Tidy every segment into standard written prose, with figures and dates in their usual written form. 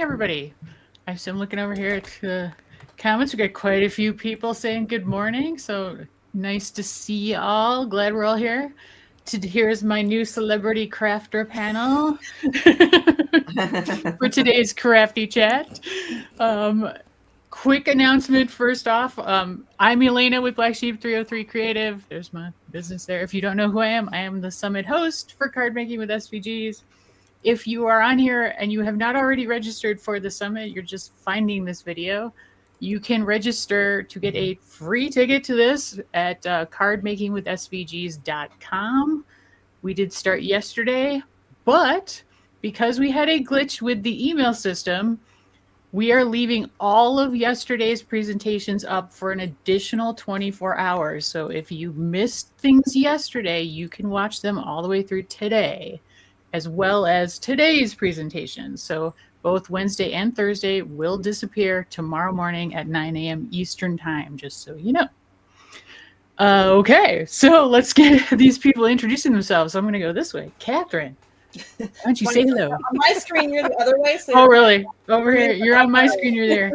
everybody. I'm looking over here at the comments. We got quite a few people saying good morning. So nice to see you all. Glad we're all here. Here's my new celebrity crafter panel for today's crafty chat. Quick announcement first off. I'm Elena with Black Sheep 303 Creative. There's my business there. If you don't know who I am the summit host for Cardmaking with SVGs. If you are on here and you have not already registered for the summit, you're just finding this video, you can register to get a free ticket to this at cardmakingwithsvgs.com. We did start yesterday, but because we had a glitch with the email system, we are leaving all of yesterday's presentations up for an additional 24 hours. So if you missed things yesterday, you can watch them all the way through today, as well as today's presentation. So both Wednesday and Thursday will disappear tomorrow morning at 9 a.m. Eastern time, just so you know. Okay, so let's get these people introducing themselves. I'm going to go this way. Katherine, why don't you say hello? On my screen, you're the other way. So oh, really? Over here. You're on my screen. You're there.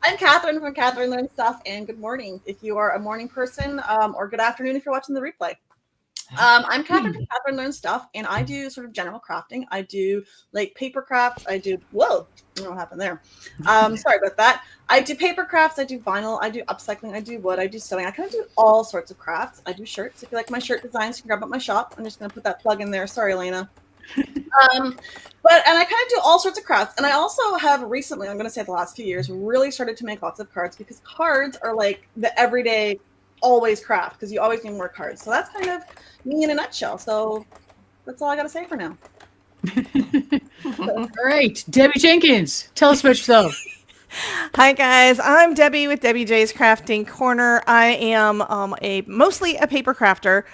I'm Katherine from Katherine Learn Stuff, and good morning if you are a morning person, or good afternoon if you're watching the replay. I'm Katherine from Katherine Learn Stuff, and I do sort of general crafting. I do like paper crafts. I do, whoa, I don't know what happened there. Sorry about that. I do paper crafts. I do vinyl. I do upcycling. I do wood. I do sewing. I kind of do all sorts of crafts. I do shirts. If you like my shirt designs, you can grab up my shop. I'm just going to put that plug in there. Sorry, Elena. And I kind of do all sorts of crafts. And I also have recently, I'm going to say the last few years, really started to make lots of cards because cards are like the everyday always craft because you always need more cards. So that's kind of me in a nutshell. So that's all I got to say for now. All right, Debbie Jenkins, tell us about yourself. Hi guys, I'm Debbie with Debbie J's Crafting Corner. I am mostly a paper crafter.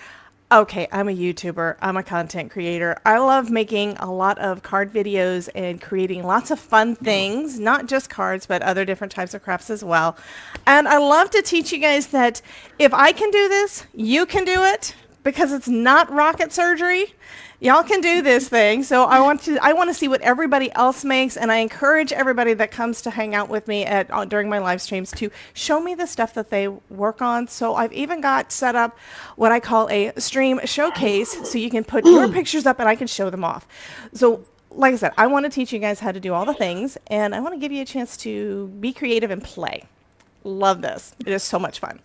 Okay, I'm a YouTuber. I'm a content creator. I love making a lot of card videos and creating lots of fun things, not just cards, but other different types of crafts as well. And I love to teach you guys that if I can do this, you can do it because it's not rocket surgery. Y'all can do this thing. So I want to see what everybody else makes, and I encourage everybody that comes to hang out with me during my live streams to show me the stuff that they work on. So I've even got set up what I call a stream showcase, so you can put your pictures up and I can show them off. So like I said, I want to teach you guys how to do all the things, and I want to give you a chance to be creative and play. Love this. It is so much fun.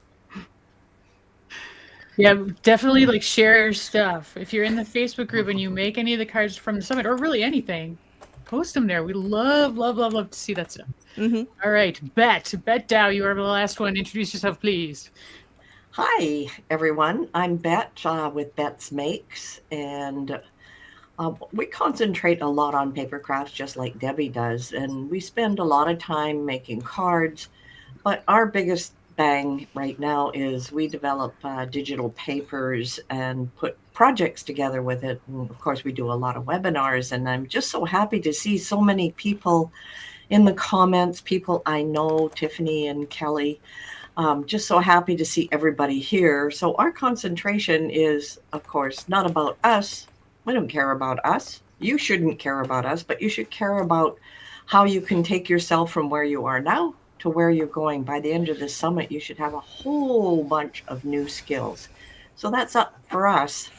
Yeah, definitely like share your stuff. If you're in the Facebook group and you make any of the cards from the summit or really anything, post them there. We love to see that stuff. Mm-hmm. All right, Bette Daoust, you are the last one. Introduce yourself, please. Hi, everyone. I'm Bette with Bette's Makes, and we concentrate a lot on paper crafts just like Debbie does, and we spend a lot of time making cards, but our biggest bang right now is we develop digital papers and put projects together with it. And of course, we do a lot of webinars, and I'm just so happy to see so many people in the comments, people I know, Tiffany and Kelly. Just so happy to see everybody here. So our concentration is, of course, not about us. We don't care about us. You shouldn't care about us, but you should care about how you can take yourself from where you are now to where you're going. By the end of this summit, you should have a whole bunch of new skills. So that's up for us.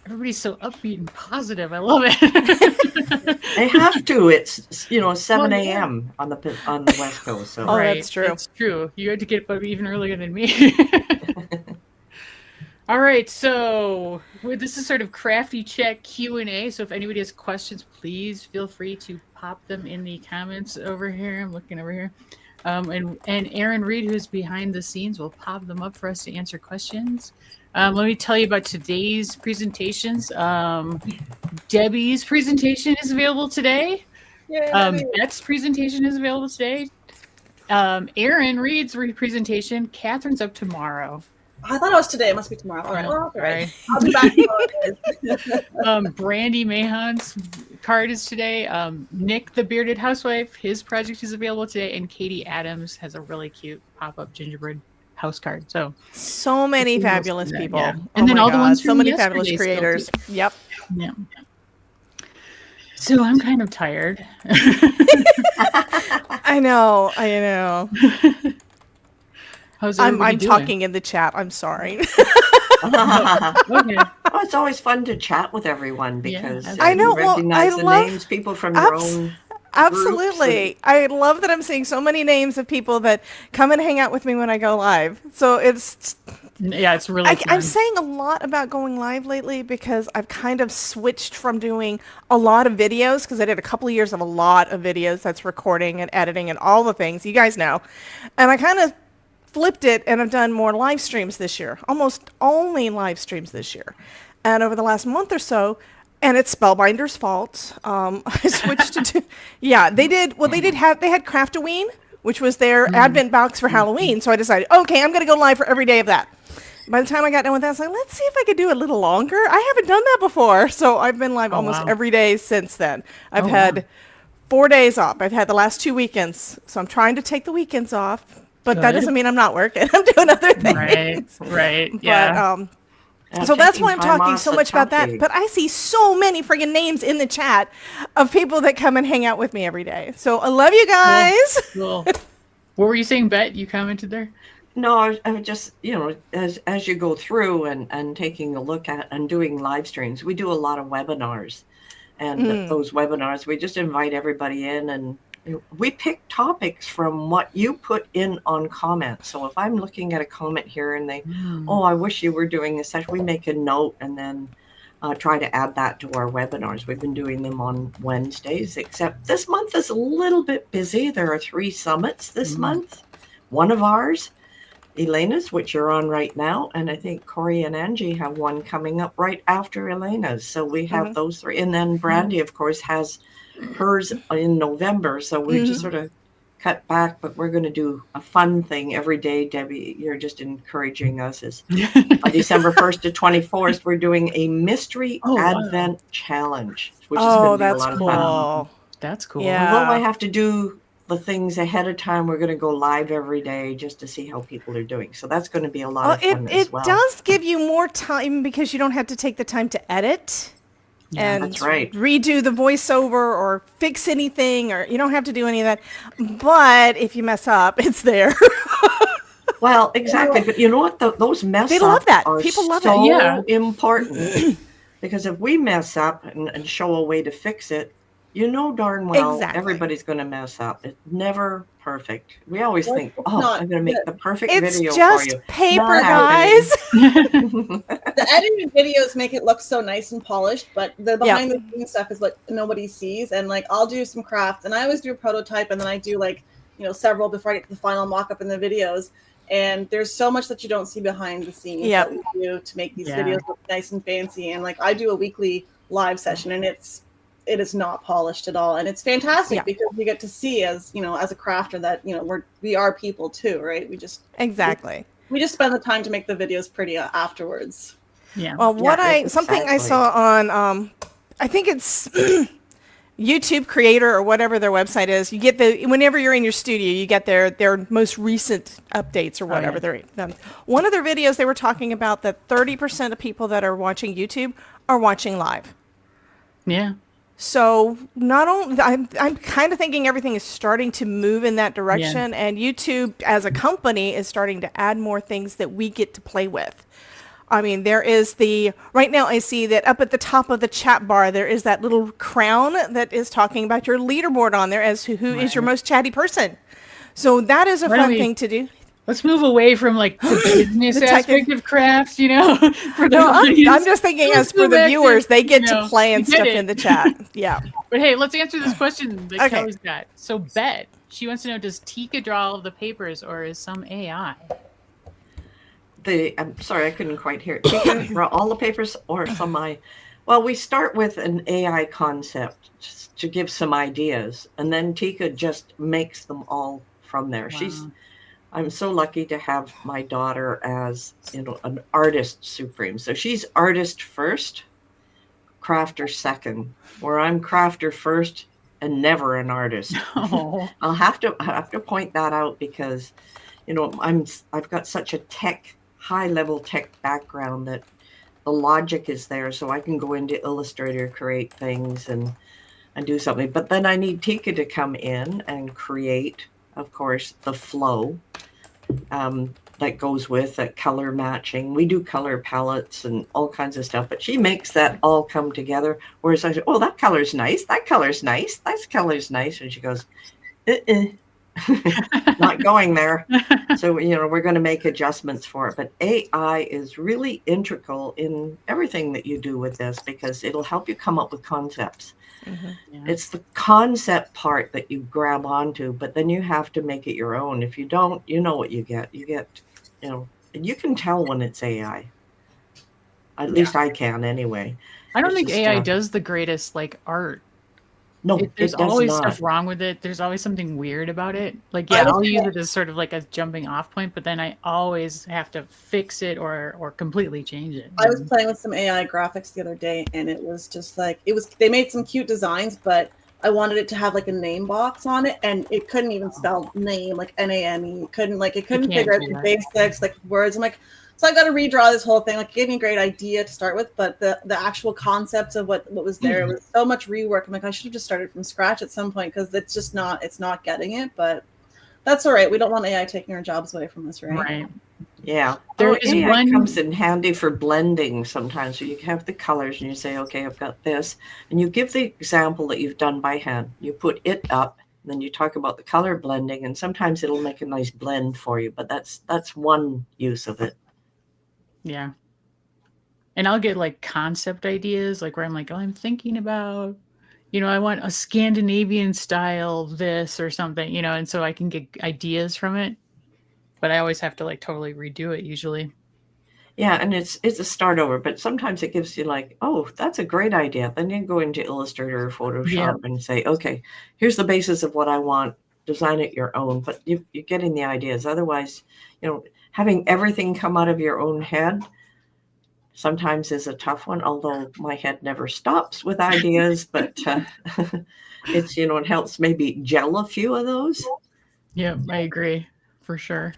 Everybody's so upbeat and positive. I love it. They have to. It's 7 a.m. on the West Coast. So. Oh, right. That's true. That's true. You had to get up even earlier than me. All right, so this is sort of crafty check Q&A. So if anybody has questions, please feel free to pop them in the comments over here. I'm looking over here. And Aaron Reed, who's behind the scenes, will pop them up for us to answer questions. Let me tell you about today's presentations. Debbie's presentation is available today. Bette's presentation is available today. Aaron Reed's presentation, Katherine's up tomorrow. I thought it was today. It must be tomorrow. All right. Well, all right. I'll be back tomorrow. Brandy Mahon's card is today. Nick, the Bearded Housewife, his project is available today. And Katie Adams has a really cute pop-up gingerbread house card. So many fabulous people. Yeah. And then all the ones from so many fabulous creators. Yep. Yeah. So I'm kind of tired. I know. How's I'm everybody doing? talking in the chat. I'm sorry. Okay. Well, it's always fun to chat with everyone because absolutely. I know. you Well, recognize I the love names, people from your own absolutely. I love that I'm seeing so many names of people that come and hang out with me when I go live. So it's it's really fun. I'm saying a lot about going live lately because I've kind of switched from doing a lot of videos, because I did a couple of years of a lot of videos, that's recording and editing and all the things you guys know. And I kind of flipped it and I've done more live streams this year, almost only live streams this year. And over the last month or so, and it's Spellbinder's fault, I switched to they had Craftoween, which was their advent box for Halloween. So I decided, okay, I'm going to go live for every day of that. By the time I got done with that, I was like, let's see if I could do a little longer. I haven't done that before. So I've been live almost every day since then. I've had 4 days off. I've had the last 2 weekends. So I'm trying to take the weekends off. But that doesn't mean I'm not working. I'm doing other things. Right. Yeah. But, so that's why I'm talking so much about that. But I see so many friggin' names in the chat of people that come and hang out with me every day. So I love you guys. Cool. What were you saying, Bet? You commented there? No, I just, as you go through and taking a look at and doing live streams, we do a lot of webinars. And those webinars, we just invite everybody in and we pick topics from what you put in on comments. So if I'm looking at a comment here and I wish you were doing this, we make a note and then try to add that to our webinars. We've been doing them on Wednesdays, except this month is a little bit busy. There are 3 summits this month. One of ours, Elena's, which you're on right now, and I think Corey and Angie have one coming up right after Elena's. So we have those 3. And then Brandy, of course, has hers in November. So we just sort of cut back, but we're going to do a fun thing every day. Debbie, you're just encouraging us. Is on December 1st to 24th, we're doing a mystery Advent challenge, which is going to be a lot of fun. That's cool. Yeah. Although I have to do the things ahead of time, we're going to go live every day just to see how people are doing. So that's going to be a lot of fun as well. It does give you more time because you don't have to take the time to edit. Yeah, and that's right. redo the voiceover or fix anything, or you don't have to do any of that. But if you mess up, it's there. Well, exactly. But you know what? Those mess They ups love that. are People love so it. Yeah. important. Because if we mess up and show a way to fix it, darn well everybody's going to mess up. It's never perfect. We always think, I'm going to make the perfect video for you. It's just paper, guys. The edited videos make it look so nice and polished, but the behind the scenes stuff is what nobody sees. And I'll do some crafts, and I always do a prototype, and then I do several before I get to the final mock-up in the videos. And there's so much that you don't see behind the scenes that we do to make these videos look nice and fancy. And I do a weekly live session, and it is not polished at all, and it's fantastic because you get to see as a crafter that we are people too, right? We just we just spend the time to make the videos pretty afterwards. Yeah. Well, something I saw on I think it's YouTube Creator or whatever their website is. You get whenever you're in your studio, you get their most recent updates or whatever. One of their videos, they were talking about that 30% of people that are watching YouTube are watching live. Yeah. So not only I'm kind of thinking everything is starting to move in that direction, and YouTube as a company is starting to add more things that we get to play with. I mean, there is right now I see that up at the top of the chat bar, there is that little crown that is talking about your leaderboard on there as to who is your most chatty person. So that is a fun thing to do. Let's move away from the business aspect of crafts, I'm just thinking as for the viewers, they get to play and stuff in the chat. Yeah. But hey, let's answer this question that Kelly's got. So Bette, she wants to know, does Tika draw all of the papers or is some AI? I'm sorry, I couldn't quite hear it. Tika draw all the papers or some AI? Well, we start with an AI concept just to give some ideas, and then Tika just makes them all from there. Wow. I'm so lucky to have my daughter as an artist supreme. So she's artist first, crafter second, where I'm crafter first and never an artist. Oh. I have to point that out because I've got such a high level tech background that the logic is there, so I can go into Illustrator, create things, and and do something. But then I need Tika to come in and create, of course, the flow that goes with that color matching. We do color palettes and all kinds of stuff, but she makes that all come together. Whereas I say, oh, that color's nice. That color's nice. That color's nice. And she goes, not going there. So, we're going to make adjustments for it. But AI is really integral in everything that you do with this because it'll help you come up with concepts. Mm-hmm. Yeah. It's the concept part that you grab onto, but then you have to make it your own. If you don't, you know what you get. You get, and you can tell when it's AI. At least I can anyway. I don't It's think just, AI does the greatest like art. No, There's it does always not. stuff wrong with it. There's always something weird about it. Like, I yeah, was I'll use gonna- it as sort of like a jumping off point, but then I always have to fix it or completely change it. I was playing with some AI graphics the other day, and it was just like they made some cute designs, but I wanted it to have like a name box on it, and it couldn't even spell name, like NAME. It couldn't can't figure out do the that. basics, like words. I'm like, so I got to redraw this whole thing. Like, it gave me a great idea to start with, but the actual concepts of what was there, it was so much rework. I'm like, I should have just started from scratch at some point because it's not getting it. But that's all right. We don't want AI taking our jobs away from us, right? Right. Yeah. There is AI one- comes in handy for blending sometimes. So you have the colors and you say, okay, I've got this. And you give the example that you've done by hand. You put it up, and then you talk about the color blending, and sometimes it'll make a nice blend for you. But that's one use of it. Yeah. And I'll get like concept ideas, like where I'm like, oh, I'm thinking about, I want a Scandinavian style this or something, and so I can get ideas from it. But I always have to like totally redo it usually. Yeah, and it's a start over, but sometimes it gives you like, oh, that's a great idea. Then you go into Illustrator or Photoshop and say, okay, here's the basis of what I want. Design it your own, but you're getting the ideas. Otherwise, having everything come out of your own head sometimes is a tough one, although my head never stops with ideas, but it's, it helps maybe gel a few of those. Yeah, I agree for sure.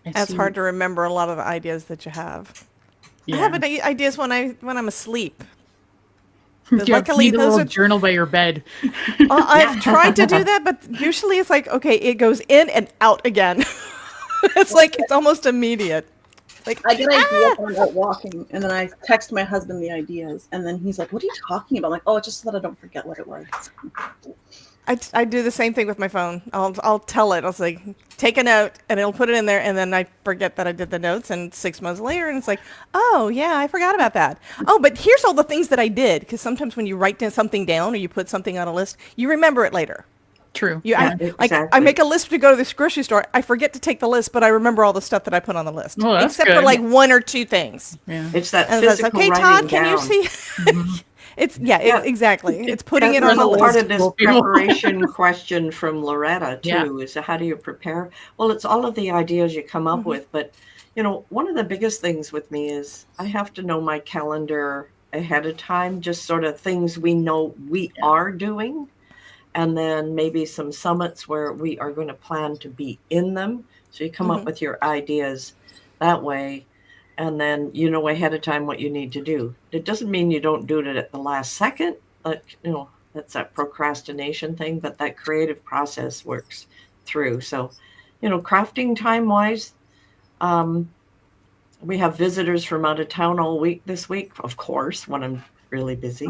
It's hard to remember a lot of the ideas that you have. Yeah. I have ideas when I'm asleep. Luckily, a little journal by your bed. Well, I've tried to do that, but usually it's like, okay, it goes in and out again. It's like it's almost immediate. Like I get ideas when I'm out walking, and then I text my husband the ideas, and then he's like, "What are you talking about?" I'm like, "Oh, it's just so that I don't forget what it was." I do the same thing with my phone. I'll tell it. I'll say, take a note, and it'll put it in there, and then I forget that I did the notes, and 6 months later, and it's like, oh yeah, I forgot about that. Oh, but here's all the things that I did, because sometimes when you write something down or you put something on a list, you remember it later. True. Exactly. I make a list to go to this grocery store. I forget to take the list, but I remember all the stuff that I put on the list, Well, that's except for good. like 1 or 2 things. Yeah. It's that And it's physical like, okay, writing Todd, can down. you see? It's exactly. It's putting it That's on the part list. of this preparation question from Loretta too. Yeah. Is how do you prepare? Well, it's all of the ideas you come up with, but one of the biggest things with me is I have to know my calendar ahead of time, just sort of things we know we are doing, and then maybe some summits where we are going to plan to be in them. So you come up with your ideas that way, and then ahead of time what you need to do. It doesn't mean you don't do it at the last second, but that's that procrastination thing, but that creative process works through. So, crafting time wise, we have visitors from out of town all week this week, of course, when I'm really busy.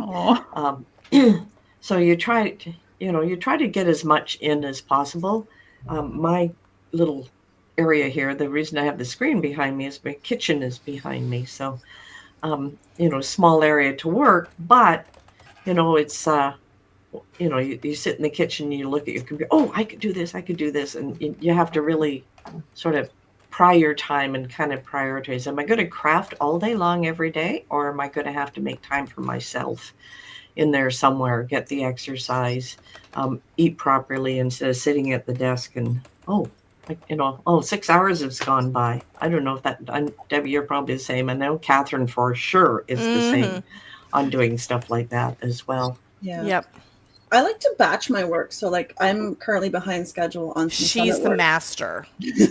So you try to get as much in as possible. My little area here, the reason I have the screen behind me is my kitchen is behind me. So, small area to work, but, it's, you sit in the kitchen, you look at your computer, oh, I could do this. And you have to really sort of pry your time and kind of prioritize. Am I going to craft all day long every day, or am I going to have to make time for myself in there somewhere, get the exercise, eat properly instead of sitting at the desk and, 6 hours has gone by. I don't know if Debbie, you're probably the same. I know Katherine for sure is the same on doing stuff like that as well. Yeah. Yep. I like to batch my work. So like I'm currently behind schedule on some She's summit the work. master.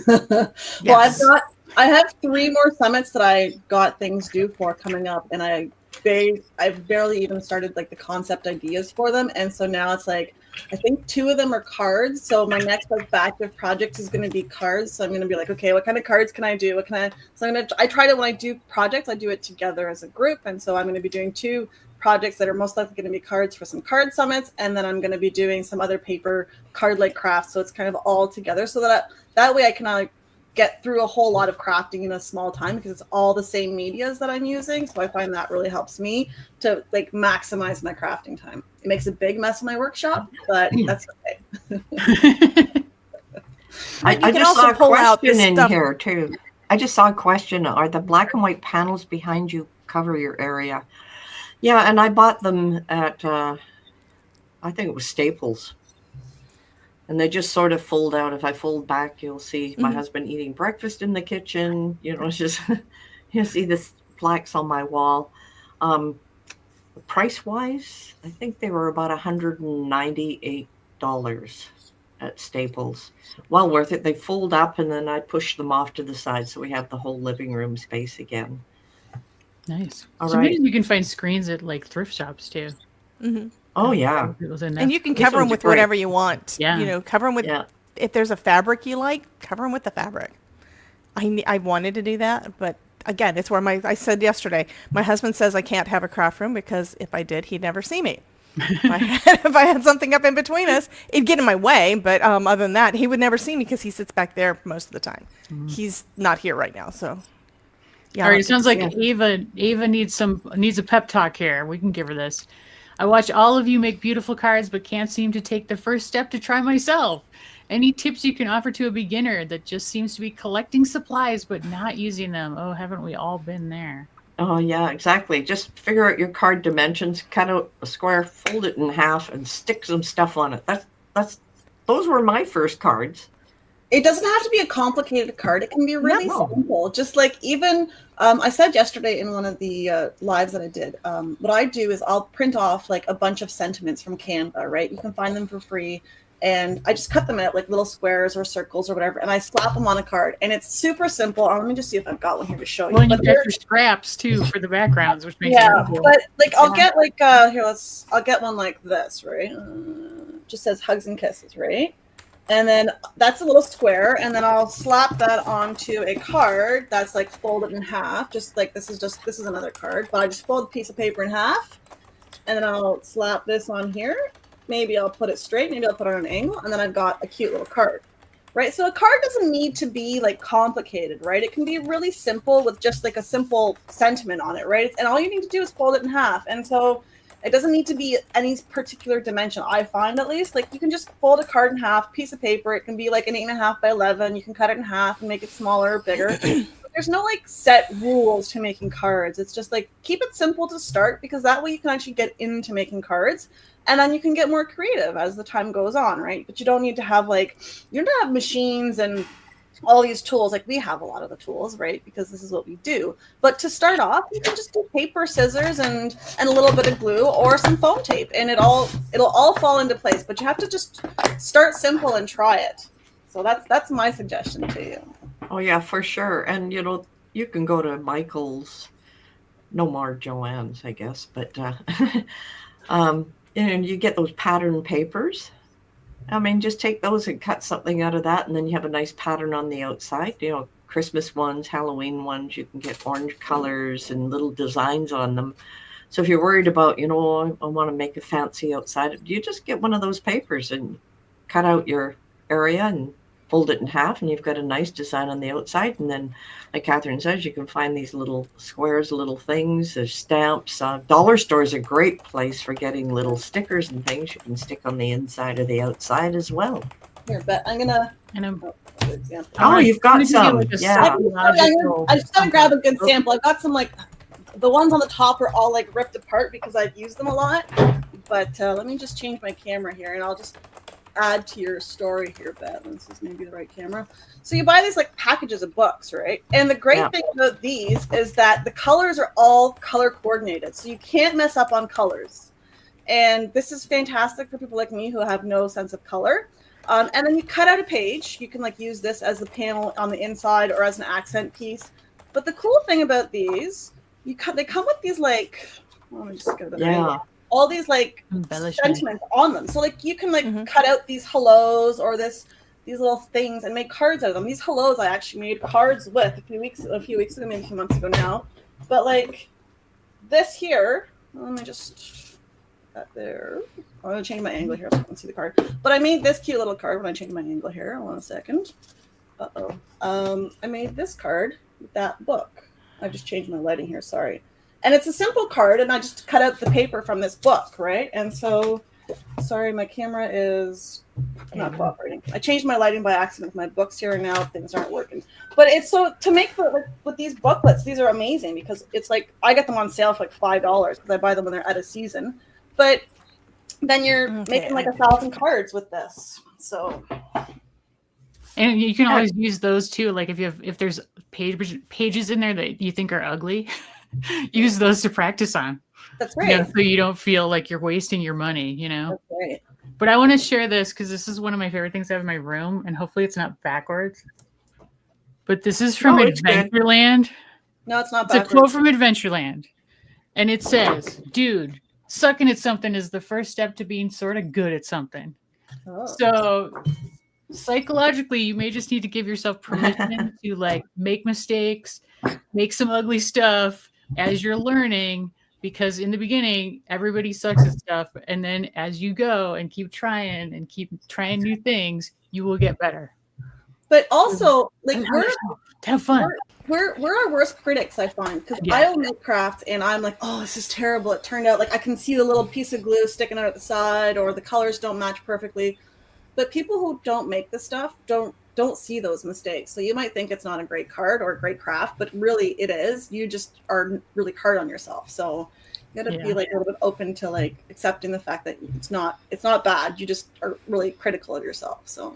Well, I have 3 more summits that I got things due for coming up, and I I've barely even started like the concept ideas for them. And so now it's like, I think 2 of them are cards. So my next like batch of projects is going to be cards. So I'm going to be like, okay, what kind of cards can I do? I try to, when I do projects, I do it together as a group. And so I'm going to be doing 2 projects that are most likely going to be cards for some card summits. And then I'm going to be doing some other paper card-like crafts. So it's kind of all together so that way I can get through a whole lot of crafting in a small time because it's all the same medias that I'm using. So I find that really helps me to like maximize my crafting time. It makes a big mess in my workshop, but that's okay. I just saw a question in here too. I just saw a question. Are the black and white panels behind you cover your area? Yeah, and I bought them at, I think it was Staples. And they just sort of fold out. If I fold back, you'll see my husband eating breakfast in the kitchen. You know, it's just, you'll see this plaques on my wall. Price-wise, I think they were about $198 at Staples. Well worth it. They fold up, and then I push them off to the side, so we have the whole living room space again. Nice. All so right. maybe you can find screens at like thrift shops too. Mm-hmm. Oh, yeah. And you can cover them with whatever you want. Yeah. You know, cover them with, if there's a fabric you like, cover them with the fabric. I wanted to do that, but again, it's where I said yesterday, my husband says I can't have a craft room because if I did, he'd never see me. If I had something up in between us, it'd get in my way. But other than that, he would never see me because he sits back there most of the time. He's not here right now, so. Yeah, all right, it sounds like Ava needs a pep talk here. We can give her this. I watch all of you make beautiful cards, but can't seem to take the first step to try myself. Any tips you can offer to a beginner that just seems to be collecting supplies but not using them? Oh, haven't we all been there? Oh, yeah, exactly. Just figure out your card dimensions, cut out a square, fold it in half, and stick some stuff on it. Those were my first cards. It doesn't have to be a complicated card. It can be really simple. Just like even, I said yesterday in one of the lives that I did, what I do is I'll print off like a bunch of sentiments from Canva, right? You can find them for free. And I just cut them out like little squares or circles or whatever. And I slap them on a card. And it's super simple. Let me just see if I've got one here to show you. Well, and you've got your scraps too for the backgrounds, which makes it cool. But like I'll get like, I'll get one like this, right? Just says hugs and kisses, right? And then that's a little square, and then I'll slap that onto a card that's like folded in half, just like this is another card, but I just fold a piece of paper in half, and then I'll slap this on here. Maybe I'll put it straight, maybe I'll put it on an angle, and then I've got a cute little card, right? So a card doesn't need to be like complicated, right? It can be really simple with just like a simple sentiment on it, right? And all you need to do is fold it in half, and so it doesn't need to be any particular dimension. I find at least like you can just fold a card in half, piece of paper. It can be like an 8.5 by 11. You can cut it in half and make it smaller or bigger. There's no like set rules to making cards. It's just like keep it simple to start because that way you can actually get into making cards. And then you can get more creative as the time goes on, right? But you don't need to have machines and all these tools. Like we have a lot of the tools, right? Because this is what we do. But to start off, you can just do paper, scissors, and a little bit of glue or some foam tape, and it'll all fall into place. But you have to just start simple and try it. So that's my suggestion to you. Oh yeah, for sure. And you can go to Michael's, no more Joann's, I guess, but and you get those pattern papers. I mean, just take those and cut something out of that, and then you have a nice pattern on the outside. Christmas ones, Halloween ones, you can get orange colors and little designs on them. So if you're worried about, I want to make a fancy outside, you just get one of those papers and cut out your area and fold it in half, and you've got a nice design on the outside. And then, like Katherine says, you can find these little squares, little things, there's stamps. Dollar store is a great place for getting little stickers and things you can stick on the inside or the outside as well. Here, but I'm gonna. Oh, you've got some. Yeah. I just gotta grab a good sample. I've got some the ones on the top are all like ripped apart because I've used them a lot. But let me just change my camera here, and I'll just add to your story here, Bette. This is maybe the right camera. So you buy these like packages of books, right? And the great thing about these is that the colors are all color coordinated, so you can't mess up on colors. And this is fantastic for people like me who have no sense of color. And then you cut out a page. You can use this as the panel on the inside or as an accent piece. But the cool thing about these they come with these like, let me just get it. Yeah. All these like Embellishment. sentiments on them. So like you can like cut out these hellos or these little things and make cards out of them. These hellos I actually made cards with a few weeks ago, maybe a few months ago now. But like this here, let me just that there. I'm gonna change my angle here so you can see the card. But I made this cute little card when I changed my angle here. Hold on a second. I made this card with that book. I just changed my lighting here, sorry. And it's a simple card, and I just cut out the paper from this book, right? And so, sorry, my camera is not cooperating. I changed my lighting by accident with my books here, and now things aren't working. But it's so, to make with these booklets, these are amazing because it's like, I get them on sale for like $5 because I buy them when they're out of season. But then you're making like 1,000 cards with this, so. And you can always use those too. Like if there's pages in there that you think are ugly, use those to practice on. That's right. So you don't feel like you're wasting your money, That's right. But I want to share this because this is one of my favorite things I have in my room, and hopefully it's not backwards. But this is from Adventureland. No, it's not backwards. It's a quote from Adventureland. And it says, dude, sucking at something is the first step to being sort of good at something. Oh. So psychologically, you may just need to give yourself permission to like make mistakes, make some ugly stuff as you're learning, because in the beginning, everybody sucks at stuff. And then as you go and keep trying new things, you will get better. But also, like, have fun. We're our worst critics, I find, because I'll make craft and I'm like, oh, this is terrible. It turned out like I can see the little piece of glue sticking out at the side, or the colors don't match perfectly. But people who don't make this stuff don't see those mistakes. So you might think it's not a great card or a great craft, but really it is. You just are really hard on yourself. So you got to be like a little bit open to like accepting the fact that it's not bad. You just are really critical of yourself. So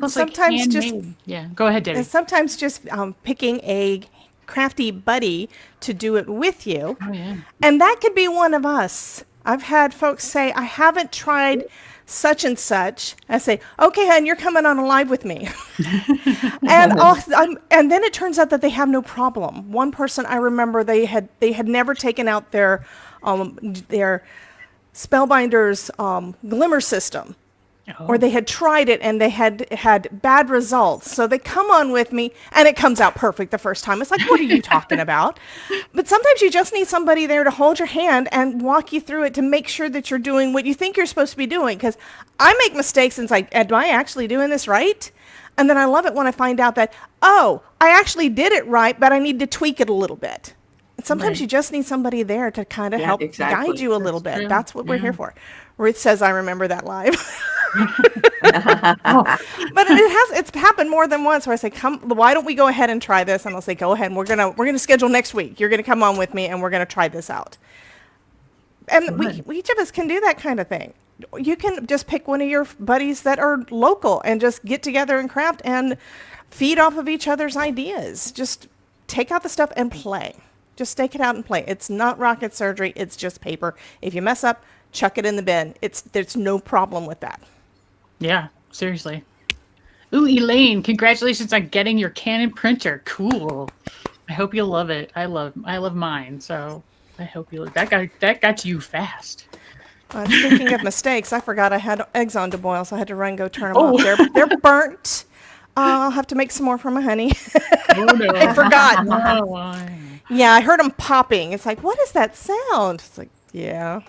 sometimes go ahead, Debbie. Sometimes just picking a crafty buddy to do it with you. Oh, yeah. And that could be one of us. I've had folks say, I haven't tried such and such. I say, okay, hon, you're coming on a live with me. And then it turns out that they have no problem. One person, I remember, they had never taken out their Spellbinder's glimmer system. Oh. Or they had tried it and they had bad results. So they come on with me and it comes out perfect the first time. It's like, what are you talking about? But sometimes you just need somebody there to hold your hand and walk you through it to make sure that you're doing what you think you're supposed to be doing. Because I make mistakes and it's like, am I actually doing this right? And then I love it when I find out that, oh, I actually did it right, but I need to tweak it a little bit. And sometimes you just need somebody there to kind of help guide you a little bit. True. That's what we're here for. Ruth says, I remember that live. But it's happened more than once where I say, why don't we go ahead and try this? And I'll say, go ahead, and we're gonna schedule next week. You're gonna come on with me and we're gonna try this out. And we each of us can do that kind of thing. You can just pick one of your buddies that are local and just get together and craft and feed off of each other's ideas. Just take out the stuff and play. Just stake it out and play. It's not rocket surgery. It's just paper. If you mess up, chuck it in the bin. There's no problem with that. Yeah, seriously. Ooh, Elaine, congratulations on getting your Canon printer. Cool. I hope you love it. I love mine, so I hope you that got to you fast. Speaking of mistakes, I forgot I had eggs on to boil, so I had to run go turn them off. They're burnt. I'll have to make some more for my honey. Oh, no. I forgot. No. Yeah, I heard them popping. It's like, what is that sound? It's like, yeah.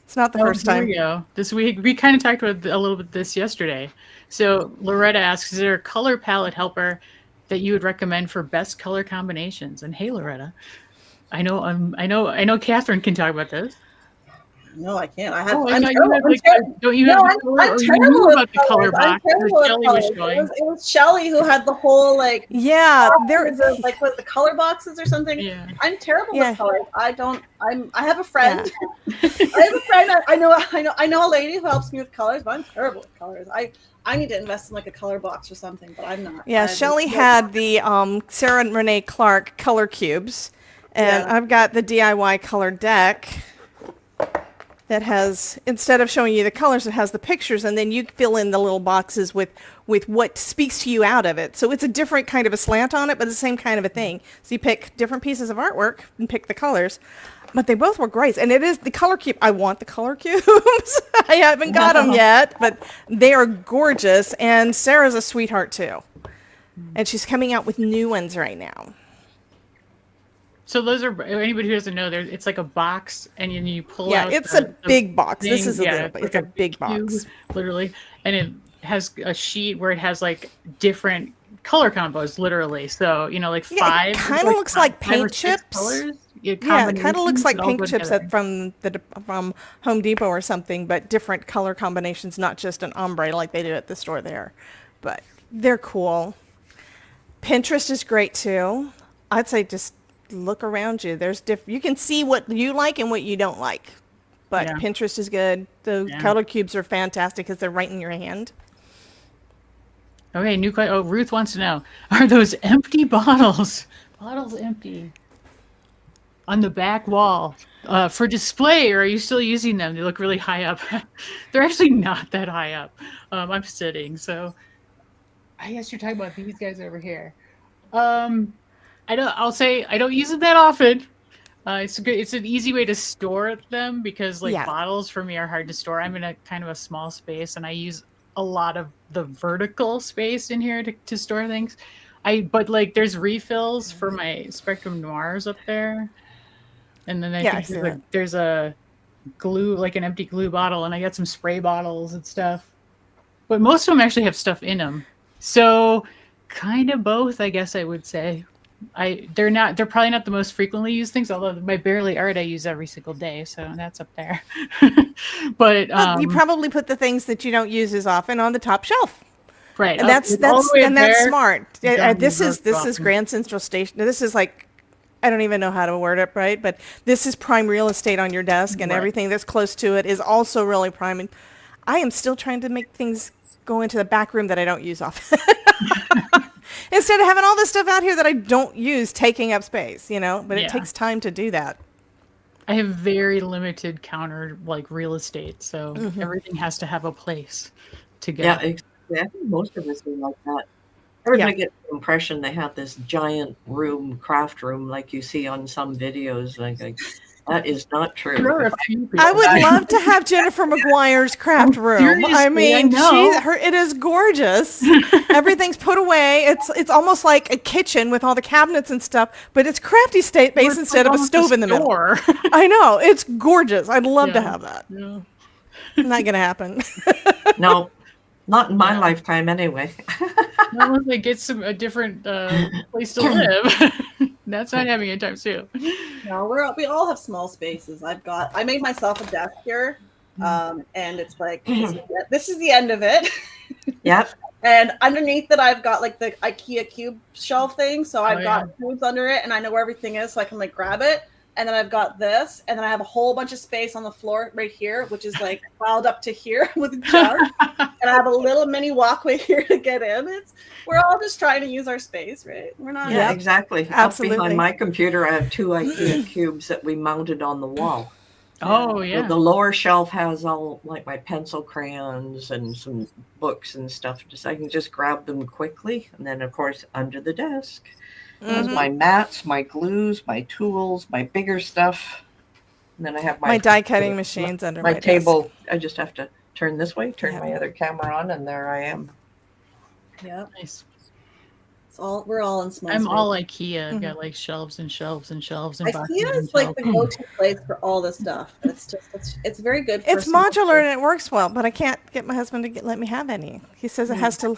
It's not the first time. Here we go. This week, we kind of talked about a little bit this yesterday. So Loretta asks, is there a color palette helper that you would recommend for best color combinations? And hey, Loretta, I know Katherine can talk about this. No, I can't. I'm terrible about the color box. It was Shelly who had the whole like like with the color boxes or something. Yeah. I'm terrible with colors. I have a friend. Yeah. I have a friend. I know a lady who helps me with colors, but I'm terrible with colors. I need to invest in like a color box or something, but I'm not. Yeah, Shelly had the Sarah and Renee Clark color cubes, and I've got the DIY color deck. that has, instead of showing you the colors, it has the pictures, and then you fill in the little boxes with what speaks to you out of it. So it's a different kind of a slant on it, but the same kind of a thing. So you pick different pieces of artwork and pick the colors. But they both were great. And it is the color cube. I want the color cubes. I haven't got them yet, but they are gorgeous. And Sarah's a sweetheart too. And she's coming out with new ones right now. So those are, anybody who doesn't know, it's like a box, and you pull out. Yeah, it's a big box. thing. This is a Yeah, little, it's but like it's a big cube, box. literally, and it has a sheet where it has like different color combos, literally. So like Yeah, five. it kind of looks like five or paint six chips. colors. Yeah, it kind of looks combinations like that all pink go chips together. from Home Depot or something, but different color combinations, not just an ombre like they do at the store there. But they're cool. Pinterest is great too. I'd say just look around you. There's you can see what you like and what you don't like. But Yeah. Pinterest is good. The Yeah. color cubes are fantastic because they're right in your hand. Okay, new question. Oh, Ruth wants to know: are those empty bottles? Bottles empty on the back wall for display, or are you still using them? They look really high up. They're actually not that high up. I'm sitting, so I guess you're talking about these guys over here. I'll say I don't use them that often. It's good. It's an easy way to store them because Yeah. bottles for me are hard to store. I'm in a kind of a small space, and I use a lot of the vertical space in here to store things. But there's refills for my Spectrum Noirs up there, and then I think there's a glue, like an empty glue bottle, and I got some spray bottles and stuff. But most of them actually have stuff in them, so kind of both, I guess I would say. They're probably not the most frequently used things, although my Barely Art I use every single day, so that's up there. But Well, you probably put the things that you don't use as often on the top shelf. right, And that's smart. This is often. Grand Central Station. This is like, I don't even know how to word it right, but this is prime real estate on your desk, and Right. everything that's close to it is also really prime. And I am still trying to make things go into the back room that I don't use often. Instead of having all this stuff out here that I don't use taking up space, but it Yeah. takes time to do that. I have very limited counter real estate, so everything has to have a place to go. Yeah, exactly. I think most of us are like that. Everybody gets the impression they have this giant room, craft room, like you see on some videos. Like that is not true. There are a few people I would that- love to have Jennifer McGuire's craft room. I seriously, I mean, know. it is gorgeous. Everything's put away. It's almost like a kitchen with all the cabinets and stuff, but it's crafty state base It's instead of a almost stove in the middle. store. I know, it's gorgeous. I'd love to Yeah. have that. Yeah. Not gonna happen. No, not in my lifetime anyway. Not unless they get a different place to live. That's not happening anytime soon. No, we all have small spaces. I made myself a desk here, and it's like this is the end of it. Yep. And underneath it, I've got the IKEA cube shelf thing. So I've yeah. got cubes under it, and I know where everything is, so I can grab it. And then I've got this, and then I have a whole bunch of space on the floor right here, which is piled up to here with junk. And I have a little mini walkway here to get in. We're all just trying to use our space, right? We're not. Yeah, exactly. Absolutely. Up behind my computer, I have 2 IKEA cubes that we mounted on the wall. Oh yeah. The lower shelf has all my pencil crayons and some books and stuff. I can just grab them quickly. And then, of course, under the desk. There's my mats, my glues, my tools, my bigger stuff. And then I have My die cutting machines under my table. desk. I just have to turn this way, turn my other camera on, and there I am. Yeah. Nice. We're all in small. I'm space. all IKEA. I've got shelves and shelves and shelves and boxes IKEA and is the shelves. go-to place for all this stuff. It's very good. For It's small modular space. and it works well, but I can't get my husband to let me have any. He says it has to.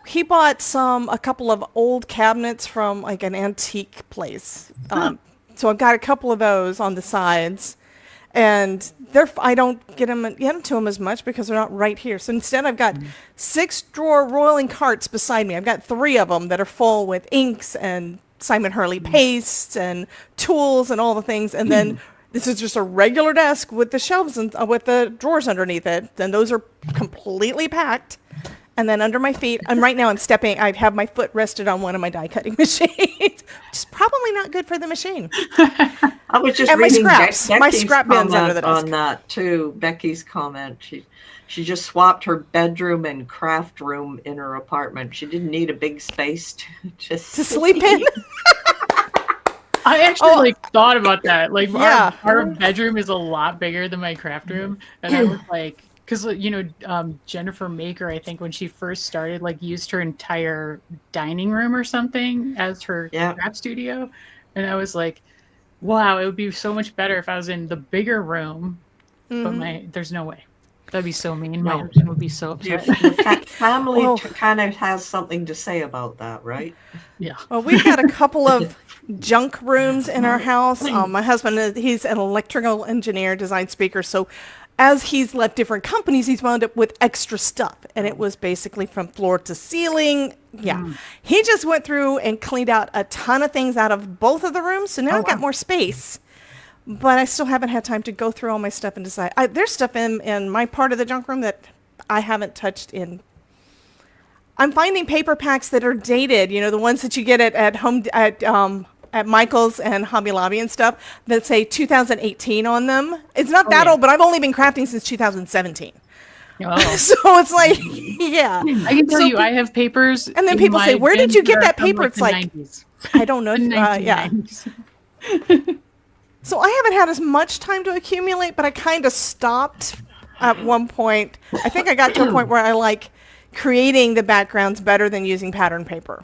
He bought a couple of old cabinets from an antique place. So I've got a couple of those on the sides, and I don't get them to them as much because they're not right here. So instead, I've got 6 drawer rolling carts beside me. I've got 3 of them that are full with inks and Simon Hurley pastes and tools and all the things, and then. This is just a regular desk with the shelves and with the drawers underneath it. Then those are completely packed. And then under my feet, and right now I have my foot rested on one of my die cutting machines, which is probably not good for the machine. I was just And my reading scraps. My Becky's scrap bins under the comment desk. on that too. Becky's comment. She just swapped her bedroom and craft room in her apartment. She didn't need a big space to sleep in. I actually thought about that. Like Yeah. our bedroom is a lot bigger than my craft room, and I was like, because Jennifer Maker, I think when she first started, like used her entire dining room or something as her craft studio, and I was like, wow, it would be so much better if I was in the bigger room. But there's no way. That'd be so mean. My husband would be so upset. Your family kind of has something to say about that, right? Yeah. Well, we've had a couple of junk rooms in our house. My husband, he's an electrical engineer, design speaker. So as he's left different companies, he's wound up with extra stuff. And it was basically from floor to ceiling. Yeah. He just went through and cleaned out a ton of things out of both of the rooms. So now I've got more space. But I still haven't had time to go through all my stuff and decide. There's stuff in my part of the junk room that I haven't touched in. I'm finding paper packs that are dated, the ones that you get at home at Michael's and Hobby Lobby and stuff that say 2018 on them. It's not that old, but I've only been crafting since 2017. Oh. So it's like, yeah. I can tell you, I have papers. And then people say, where did you get that paper? It's like, 90s. I don't know. Yeah. So I haven't had as much time to accumulate, but I kind of stopped at one point. I think I got to a point where I like creating the backgrounds better than using pattern paper.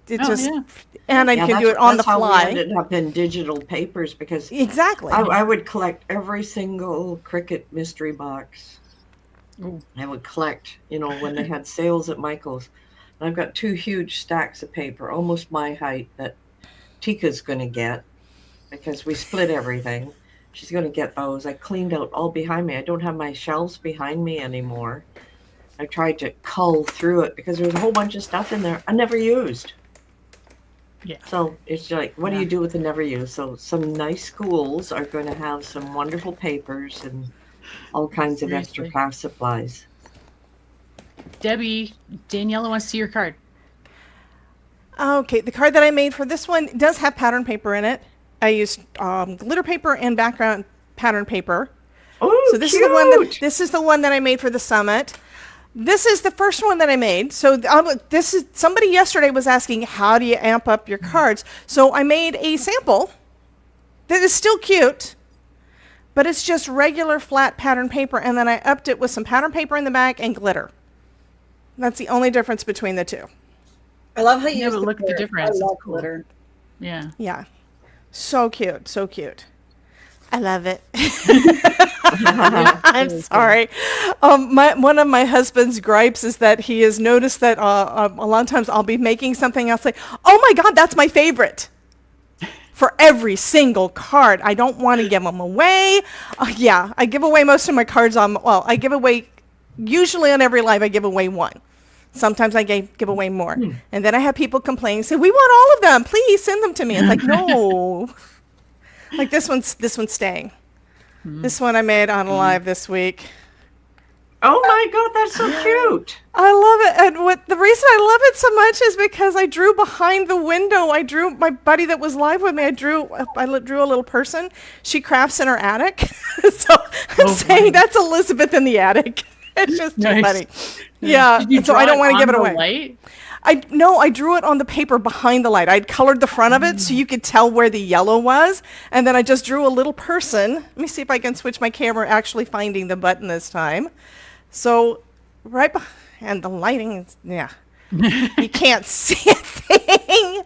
And I can do it on the fly. That's how we ended up in digital papers because exactly. I would collect every single Cricut mystery box. Ooh. I would collect, when they had sales at Michael's. And I've got 2 huge stacks of paper, almost my height, that Tika's going to get. Because we split everything. She's going to get those. I cleaned out all behind me. I don't have my shelves behind me anymore. I tried to cull through it because there was a whole bunch of stuff in there I never used. Yeah. So it's like, what do you do with the never used? So some nice schools are going to have some wonderful papers and all kinds of extra craft supplies. Debbie, Daniela wants to see your card. Okay, the card that I made for this one does have pattern paper in it. I used glitter paper and background pattern paper. Oh, so this cute. is the one that I made for the summit. This is the first one that I made. So somebody yesterday was asking, how do you amp up your cards? So I made a sample that is still cute, but it's just regular flat pattern paper, and then I upped it with some pattern paper in the back and glitter. That's the only difference between the two. I love how you use look at the difference. I love cool. glitter. Yeah. Yeah. So cute. So cute. I love it. I'm sorry. One of my husband's gripes is that he has noticed that a lot of times I'll be making something, I'll say, oh my God, that's my favorite. For every single card. I don't want to give them away. I give away most of my cards I give away, usually on every live, I give away one. Sometimes I give away more. And then I have people complain, say, we want all of them. Please send them to me. It's like, no. Like this one's staying. This one I made on live this week. Oh my God, that's so cute. I love it. And the reason I love it so much is because I drew behind the window. I drew my buddy that was live with me. I drew a little person. She crafts in her attic. So I'm saying that's Elizabeth in the attic. It's just too funny. Yeah. So I don't want to give it away. Light? I drew it on the paper behind the light. I'd colored the front of it so you could tell where the yellow was. And then I just drew a little person. Let me see if I can switch my camera, actually finding the button this time. So right behind the lighting is, you can't see a thing.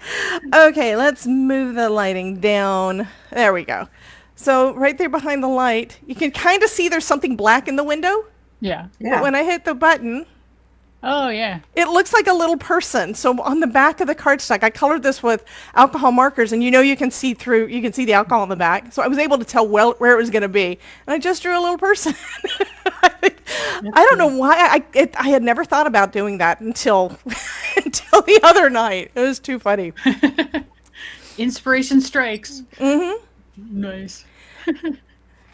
Okay, let's move the lighting down. There we go. So right there behind the light, you can kind of see there's something black in the window. Yeah. But when I hit the button, oh yeah, it looks like a little person. So on the back of the cardstock, I colored this with alcohol markers, and you can see the alcohol on the back. So I was able to tell where it was going to be, and I just drew a little person. I don't know why I had never thought about doing that until the other night. It was too funny. Inspiration strikes. Mm-hmm. Nice.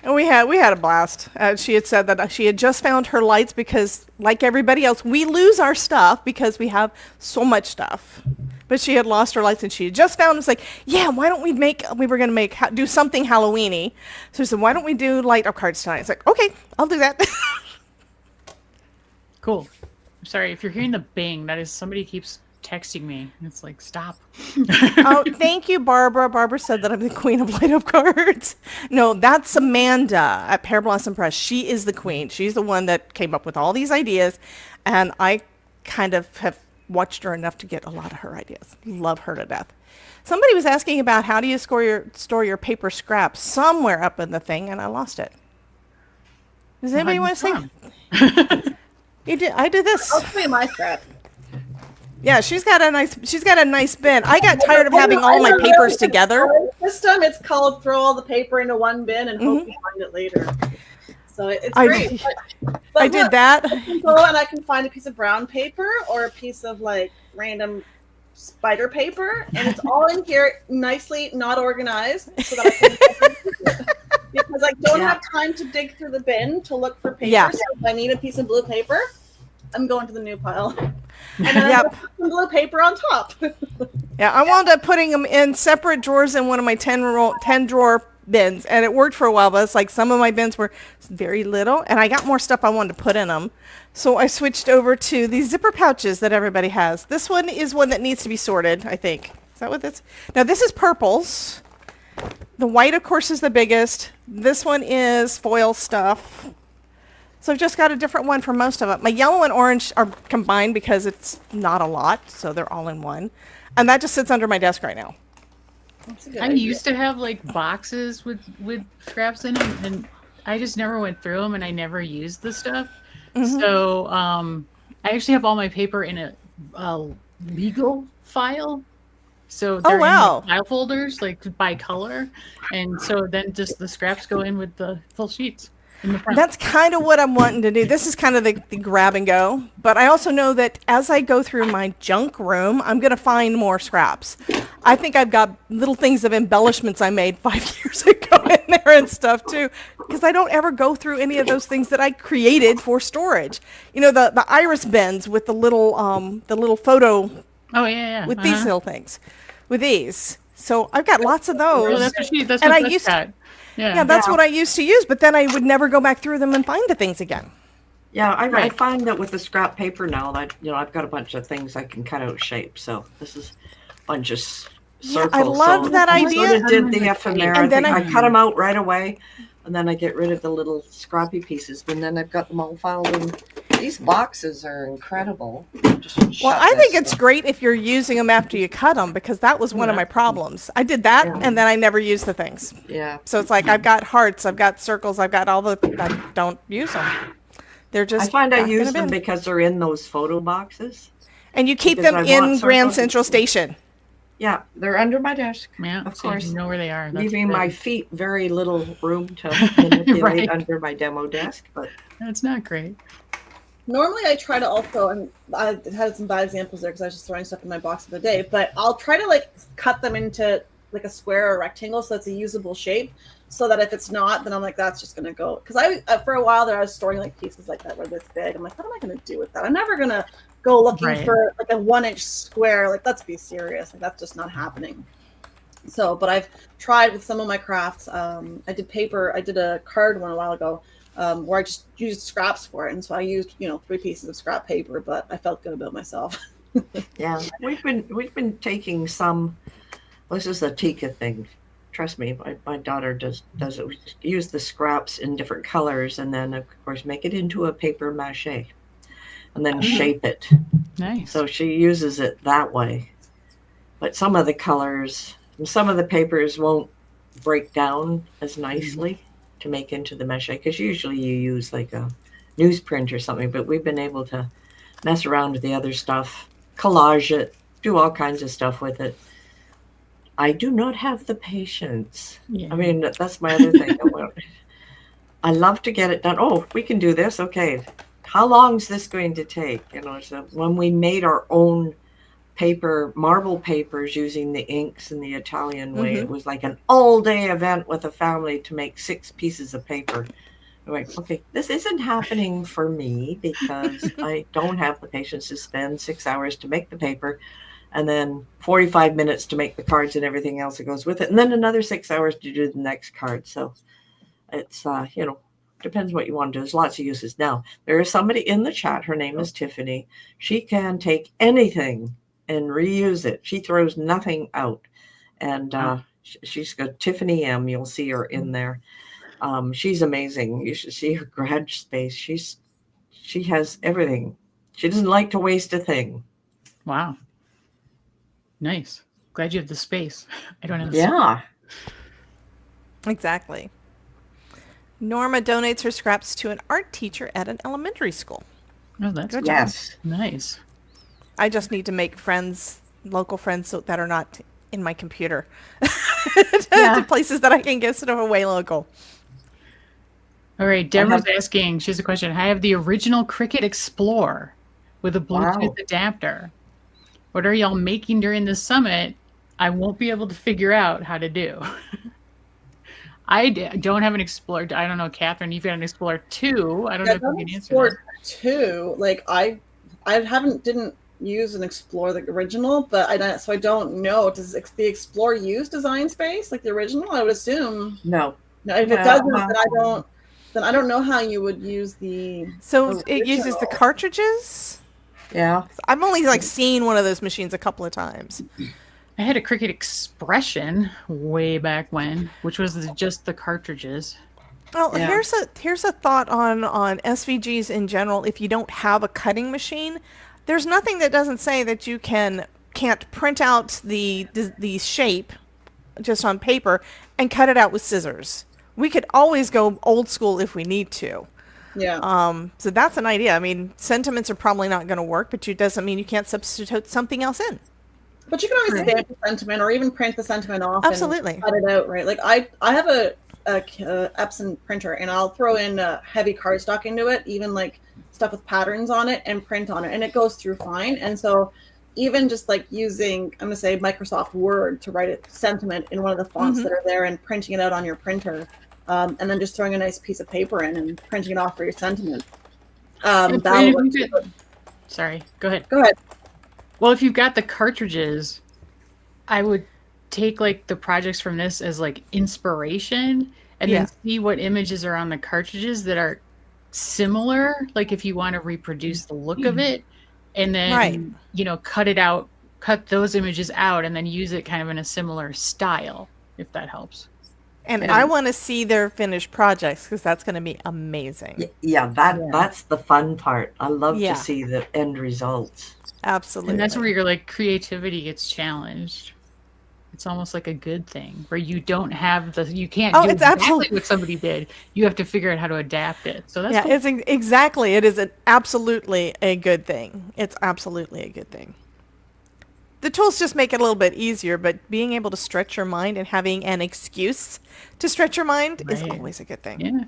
And we had a blast. She had said that she had just found her lights because, like everybody else, we lose our stuff because we have so much stuff. But she had lost her lights and she had just found. It's like, yeah, why don't we were going to do something Halloweeny. So she said, why don't we do light up cards tonight? It's like, okay, I'll do that. Cool. I'm sorry if you're hearing the bang. That is somebody keeps texting me. It's like, stop. Oh, thank you, Barbara. Barbara said that I'm the queen of light up cards. No, that's Amanda at Pear Blossom Press. She is the queen. She's the one that came up with all these ideas, and I kind of have watched her enough to get a lot of her ideas. Love her to death. Somebody was asking about how do you store your paper scraps somewhere up in the thing, and I lost it. Does anybody want to say? I did this. I'll show you my scrap. Yeah, she's got a nice bin. I got tired of having all my papers together. System, it's called throw all the paper into one bin and hope you find it later. So it's great. But I did that. I can go and I can find a piece of brown paper or a piece of like random spider paper, and it's all in here nicely, not organized, so that I can because I don't have time to dig through the bin to look for paper. Yeah. So if I need a piece of blue paper, I'm going to the new pile. And then I put some blue paper on top. Yeah, I wound up putting them in separate drawers in one of my 10 drawer bins, and it worked for a while, but it's like some of my bins were very little, and I got more stuff I wanted to put in them. So I switched over to these zipper pouches that everybody has. This one is one that needs to be sorted, I think. Is that what this? Now this is purples. The white, of course, is the biggest. This one is foil stuff. So I've just got a different one for most of it. My yellow and orange are combined because it's not a lot, so they're all in one. And that just sits under my desk right now. I used to have like boxes with scraps in them, and I just never went through them, and I never used the stuff. Mm-hmm. So I actually have all my paper in a legal file. So they're in file folders, like by color, and so then just the scraps go in with the full sheets. That's kind of what I'm wanting to do. This is kind of the grab and go. But I also know that as I go through my junk room, I'm going to find more scraps. I think I've got little things of embellishments I made 5 years ago in there and stuff too, because I don't ever go through any of those things that I created for storage. You know, the iris bins with the little photo. Oh yeah. With these little things, with these. So I've got lots of those. Oh, that's what I used to. Yeah, that's what I used to use, but then I would never go back through them and find the things again. Yeah, I find that with the scrap paper now that I've got a bunch of things I can cut out shape. So this is a bunch of circles. I love that idea. I did the ephemera. And then I cut them out right away, and then I get rid of the little scrappy pieces. And then I've got them all filed in. These boxes are incredible. I think it's great if you're using them after you cut them, because that was one of my problems. I did that, and then I never used the things. Yeah. So it's like I've got hearts, I've got circles, I've got I don't use them. They're just. I find I use them because they're in those photo boxes. And you keep them in Grand Central Station. Yeah, they're under my desk. Yeah, of course. You know where they are. Leaving my feet very little room to manipulate under my demo desk, but that's not great. Normally, I try to also, and I had some bad examples there because I was just throwing stuff in my box of the day, but I'll try to like cut them into like a square or a rectangle so it's a usable shape, so that if it's not, then I'm like, that's just going to go. Because I for a while there, I was storing like pieces like that were this big. I'm like, what am I going to do with that? I'm never going to go looking for like a 1-inch square. Like, let's be serious. Like, that's just not happening. So, but I've tried with some of my crafts. I did paper. I did a card one a while ago. Where I just used scraps for it, and so I used 3 pieces of scrap paper, but I felt good about myself. Yeah, we've been taking some. This is a Tika thing. Trust me, my daughter does it. We use the scraps in different colors, and then of course make it into a paper mache, and then shape it. Nice. So she uses it that way. But some of the colors, and some of the papers won't break down as nicely to make into the mesh, because usually you use like a newsprint or something, but we've been able to mess around with the other stuff, collage it, do all kinds of stuff with it. I do not have the patience. I mean, that's my other thing. I love to get it done. Oh, we can do this. Okay. How long is this going to take? So when we made our own marble papers using the inks in the Italian way. It was like an all-day event with a family to make 6 pieces of paper. I'm like, okay, this isn't happening for me because I don't have the patience to spend 6 hours to make the paper and then 45 minutes to make the cards and everything else that goes with it, and then another 6 hours to do the next card. So it's, depends what you want to do. There's lots of uses. Now, there is somebody in the chat. Her name is Tiffany. She can take anything and reuse it. She throws nothing out. And she's good. Tiffany M. You'll see her in there. She's amazing. You should see her garage space. She has everything. She doesn't like to waste a thing. Wow. Nice. Glad you have the space. I don't have the Yeah. Exactly. Norma donates her scraps to an art teacher at an elementary school. Oh, that's Good cool. Yes. Nice. I just need to make friends, local friends that are not in my computer. To places that I can give sort of away local. All right. Deborah's asking, she has a question. I have the original Cricut Explore with a Bluetooth adapter. What are y'all making during the summit? I won't be able to figure out how to do. I don't have an Explorer. I don't know, Catherine, you've got an Explorer 2. I don't know if you can answer Explorer that. 2, like I didn't use an Explorer the original, but I don't know. Does the Explorer use Design Space like the original? I would assume No. If it doesn't, then I don't know how you would use the. So it uses the cartridges? Yeah. I've only seen one of those machines a couple of times. I had a Cricut Expression way back when, which was just the cartridges. Well, here's a thought on SVGs in general. If you don't have a cutting machine, there's nothing that doesn't say that you can't print out the shape just on paper and cut it out with scissors. We could always go old school if we need to. Yeah. So that's an idea. I mean, sentiments are probably not going to work, but it doesn't mean you can't substitute something else in. But you can always stamp the sentiment or even print the sentiment off. Absolutely. And cut it out, right? Like I have a Epson printer, and I'll throw in heavy cardstock into it, even like stuff with patterns on it, and print on it, and it goes through fine. And so even just like using, I'm gonna say Microsoft Word to write a sentiment in one of the fonts that are there and printing it out on your printer, and then just throwing a nice piece of paper in and printing it off for your sentiment. Sorry, go ahead. Go ahead. Well, if you've got the cartridges, I would take like the projects from this as like inspiration and then see what images are on the cartridges that are similar. Like if you want to reproduce the look of it, and then, cut it out, cut those images out, and then use it kind of in a similar style, if that helps. And I want to see their finished projects because that's going to be amazing. That's the fun part. I love to see the end results. Absolutely. And that's where your like creativity gets challenged. It's almost like a good thing where you don't have you can't do exactly what somebody did. You have to figure out how to adapt it. So that's cool. It's exactly. It is absolutely a good thing. It's absolutely a good thing. The tools just make it a little bit easier, but being able to stretch your mind and having an excuse to stretch your mind is always a good thing. Yeah.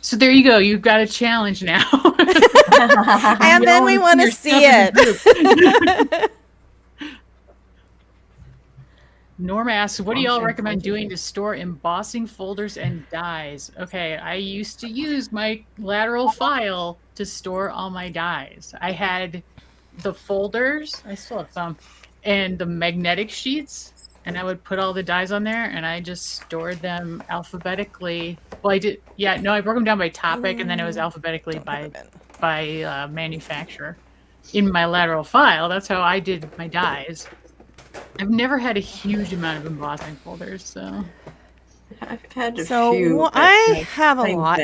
So there you go. You've got a challenge now. And then we want to see it. Norma asks, what do y'all recommend doing to store embossing folders and dies? Okay, I used to use my lateral file to store all my dies. I had the folders, I still have some, and the magnetic sheets, and I would put all the dies on there, and I just stored them alphabetically. Well, I did, I broke them down by topic, and then it was alphabetically by manufacturer. In my lateral file, that's how I did my dies. I've never had a huge amount of embossing folders, so. I've had a few. I have a lot.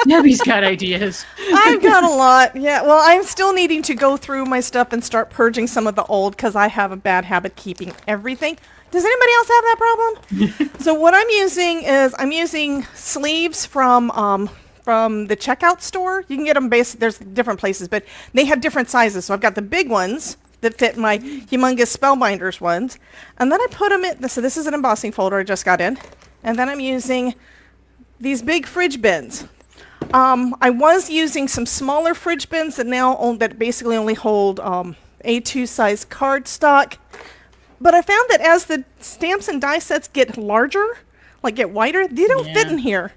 Debbie's got ideas. I've got a lot. Yeah. Well, I'm still needing to go through my stuff and start purging some of the old because I have a bad habit keeping everything. Does anybody else have that problem? So what I'm using sleeves from the checkout store. You can get them there's different places, but they have different sizes. So I've got the big ones that fit my humongous Spellbinders ones. And then I put them in, so this is an embossing folder I just got in. And then I'm using these big fridge bins. I was using some smaller fridge bins that basically only hold A2 size cardstock. But I found that as the stamps and die sets get larger, like get wider, they don't fit in here.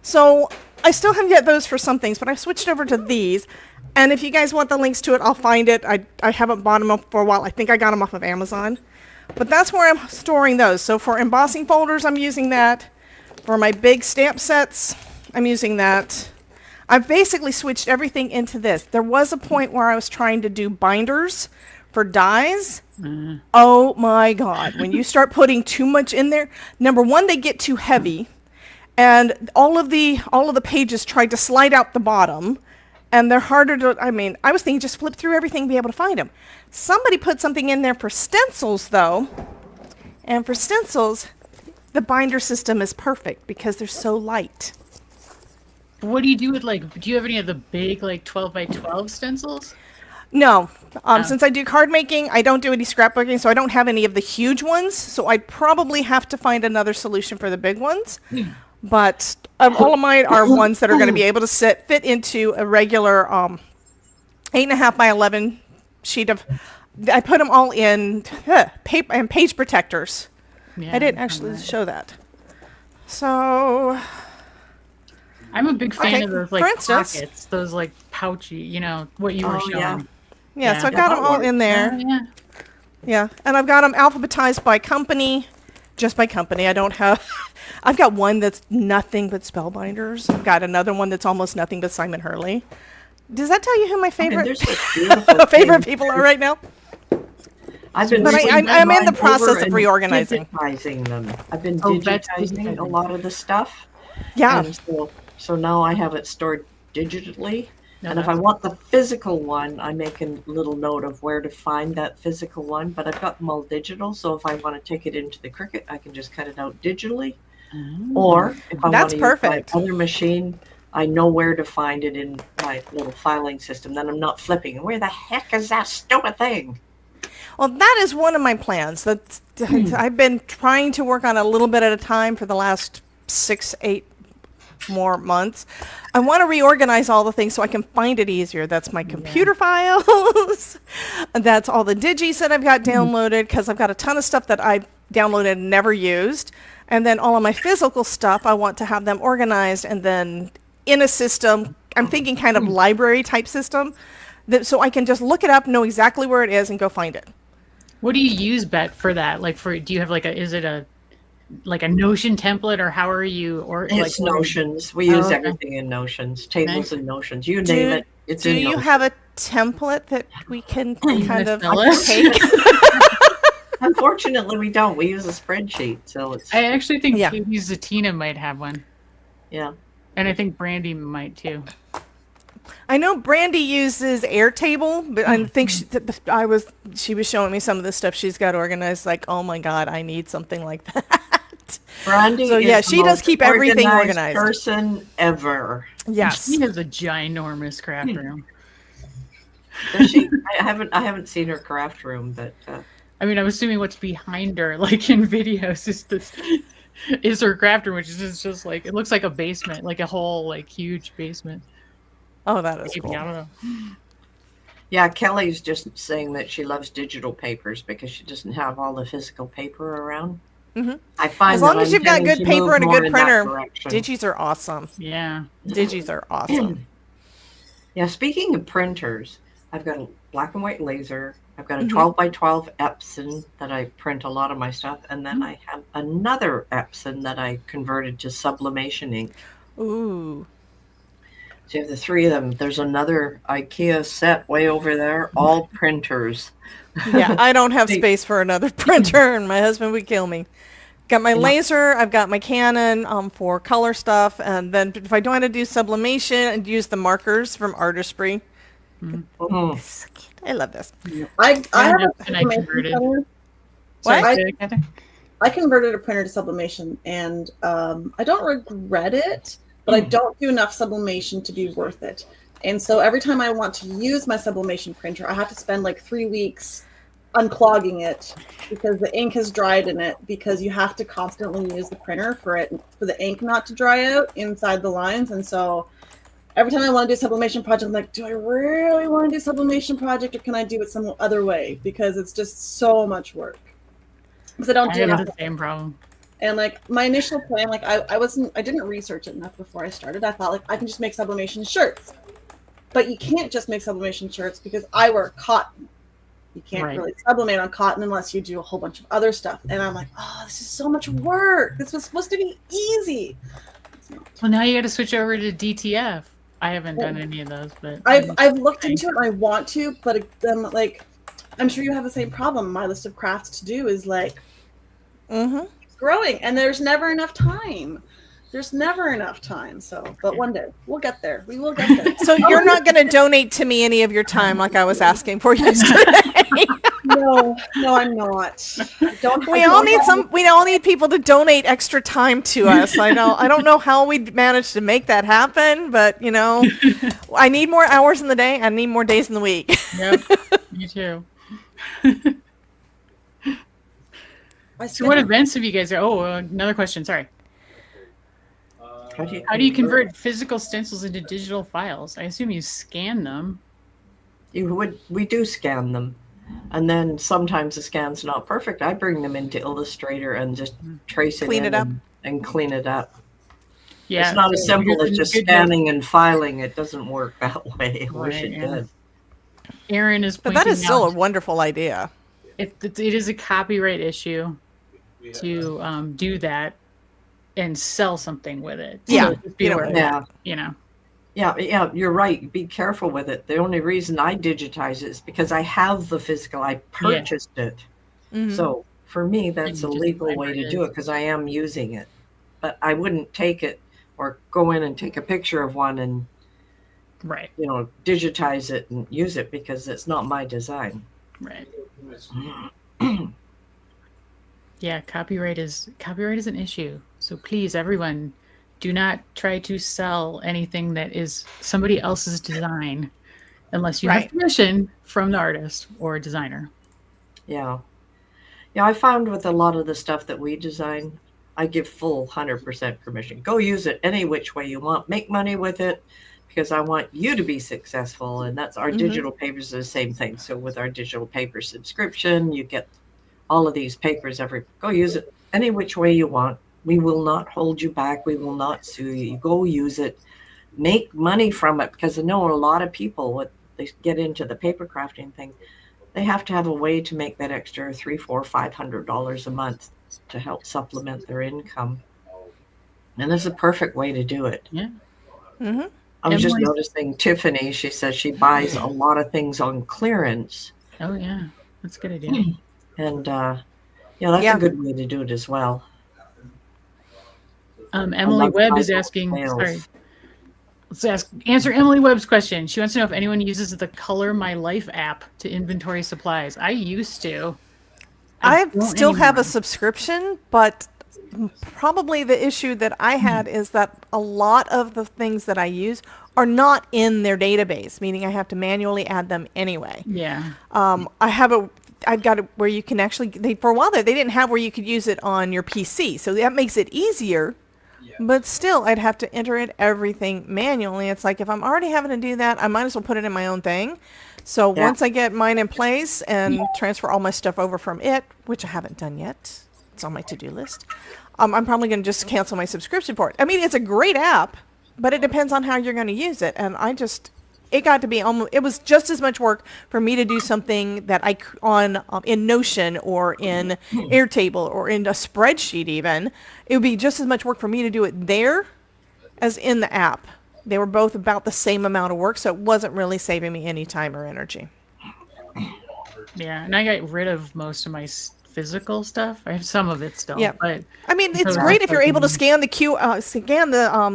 So I still haven't got those for some things, but I switched over to these. And if you guys want the links to it, I'll find it. I haven't bought them up for a while. I think I got them off of Amazon. But that's where I'm storing those. So for embossing folders, I'm using that. For my big stamp sets, I'm using that. I've basically switched everything into this. There was a point where I was trying to do binders for dies. Oh my God. When you start putting too much in there, number one, they get too heavy. And all of the pages tried to slide out the bottom. And they're harder to, I was thinking just flip through everything and be able to find them. Somebody put something in there for stencils, though. And for stencils, the binder system is perfect because they're so light. What do you do with, do you have any of the big, 12 by 12 stencils? No. Since I do card making, I don't do any scrapbooking, so I don't have any of the huge ones. So I'd probably have to find another solution for the big ones. But all of mine are ones that are going to be able to fit into a regular 8.5 by 11 sheet of. I put them all in paper and page protectors. Yeah, I didn't actually show that. So I'm a big fan of those for instance, pockets, those pouchy, what you were showing. Yeah, so I've got them all in there. Yeah, and I've got them alphabetized by company, just by company. I don't have. I've got one that's nothing but Spellbinders. I've got another one that's almost nothing but Simon Hurley. Does that tell you who my favorite favorite people are right now? I'm in the process of reorganizing. Them. I've been digitizing a lot of the stuff. Yeah. And so now I have it stored digitally. And if I want the physical one, I make a little note of where to find that physical one. But I've got them all digital, so if I want to take it into the Cricut, I can just cut it out digitally. Or if I want to use my other machine, I know where to find it in my little filing system. Then I'm not flipping. Where the heck is that stupid thing? Well, that is one of my plans. I've been trying to work on a little bit at a time for the last 6-8 more months. I want to reorganize all the things so I can find it easier. That's my computer files. That's all the digis that I've got downloaded, because I've got a ton of stuff that I downloaded and never used. And then all of my physical stuff, I want to have them organized and then in a system. I'm thinking kind of library type system, so I can just look it up, know exactly where it is, and go find it. What do you use, Bette, for that? Do you have is it a Notion template, or how are you? Or it's Notions. We use everything in Notions, tables and Notions. You name it, it's in Notions. Do you have a template that we can kind of take? Unfortunately, we don't. We use a spreadsheet, so it's. I actually think Katie Zatina might have one. Yeah, and I think Brandy might too. I know Brandy uses Airtable, but I think she was showing me some of the stuff she's got organized. Like, oh my God, I need something like that. Brandy, so yeah, she does keep everything organized. Person ever. Yes, she has a ginormous craft room. Does she? I haven't seen her craft room, but. I'm assuming what's behind her, in videos, is her craft room, which is just it looks like a basement, like a whole huge basement. Oh, that is cool. I don't know. Yeah, Kelly's just saying that she loves digital papers because she doesn't have all the physical paper around. Mm-hmm. I find as long as you've got good paper and a good printer, digis are awesome. Yeah, digis are awesome. Yeah, speaking of printers, I've got a black and white laser. I've got a 12 by 12 Epson that I print a lot of my stuff, and then I have another Epson that I converted to sublimation ink. Ooh. So you have the three of them. There's another IKEA set way over there, all printers. Yeah, I don't have space for another printer, and my husband would kill me. Got my laser, I've got my Canon for color stuff, and then if I don't want to do sublimation, I'd use the markers from Artistry. Mm-hmm. So cute. I love this. I converted. I converted a printer to sublimation, and I don't regret it, but I don't do enough sublimation to be worth it. And so every time I want to use my sublimation printer, I have to spend 3 weeks unclogging it because the ink has dried in it, because you have to constantly use the printer for the ink not to dry out inside the lines. And so every time I want to do a sublimation project, I'm like, do I really want to do a sublimation project, or can I do it some other way? Because it's just so much work. Because I don't I do have it. the same problem. And like my initial plan, like I didn't research it enough before I started. I thought like I can just make sublimation shirts, but you can't just make sublimation shirts because I wear cotton. You can't really sublimate on cotton unless you do a whole bunch of other stuff. And I'm like, oh, this is so much work. This was supposed to be easy. Well, now you got to switch over to DTF. I haven't done any of those, but I've looked into it and I want to, but like I'm sure you have the same problem. My list of crafts to do is like growing, and there's never enough time. So, but one day we'll get there. We will get there. So you're not going to donate to me any of your time like I was asking for yesterday. No, I'm not. We all need people to donate extra time to us. I don't know how we managed to make that happen, but you know, I need more hours in the day. I need more days in the week. Yep, me too. So what events have you guys? Another question. Sorry. How do you convert physical stencils into digital files? I assume you scan them. We do scan them. And then sometimes the scan's not perfect. I bring them into Illustrator and just trace it and clean it up. Yeah, it's not as simple as just scanning and filing. It doesn't work that way. I wish it did. Aaron is pointing out, but that is still a wonderful idea. It is a copyright issue to do that and sell something with it. Yeah, so you know. Yeah, you're right. Be careful with it. The only reason I digitize it is because I have the physical. I purchased it. Mm-hmm. So for me, that's a legal way to do it because I am using it. But I wouldn't take it or go in and take a picture of one and digitize it and use it because it's not my design. Right. Yeah, copyright is an issue. So please, everyone, do not try to sell anything that is somebody else's design unless you have permission from the artist or designer. Yeah. Yeah, I found with a lot of the stuff that we design, I give full 100% permission. Go use it any which way you want. Make money with it because I want you to be successful. And that's our digital papers are the same thing. So with our digital paper subscription, you get all of these papers go use it any which way you want. We will not hold you back. We will not sue you. Go use it. Make money from it because I know a lot of people, when they get into the paper crafting thing, they have to have a way to make that extra $300, $400, $500 a month to help supplement their income. And this is a perfect way to do it. Yeah. Mm-hmm. I was just noticing Tiffany, she says she buys a lot of things on clearance. Oh, yeah. That's a good idea. And that's a good way to do it as well. Emily Webb is asking, answer Emily Webb's question. She wants to know if anyone uses the Color My Life app to inventory supplies. I used to. I still have a subscription, but probably the issue that I had is that a lot of the things that I use are not in their database, meaning I have to manually add them anyway. Yeah. I've got it where you can actually, for a while there, they didn't have where you could use it on your PC. So that makes it easier. But still, I'd have to enter in everything manually. It's like if I'm already having to do that, I might as well put it in my own thing. So once I get mine in place and transfer all my stuff over from it, which I haven't done yet, it's on my to-do list, I'm probably going to just cancel my subscription for it. I mean, it's a great app, but it depends on how you're going to use it. And it got to be it was just as much work for me to do something that in Notion or in Airtable or in a spreadsheet even. It would be just as much work for me to do it there as in the app. They were both about the same amount of work, so it wasn't really saving me any time or energy. Yeah, and I got rid of most of my physical stuff. I have some of it still. Yeah, but I mean, it's great if you're able to scan the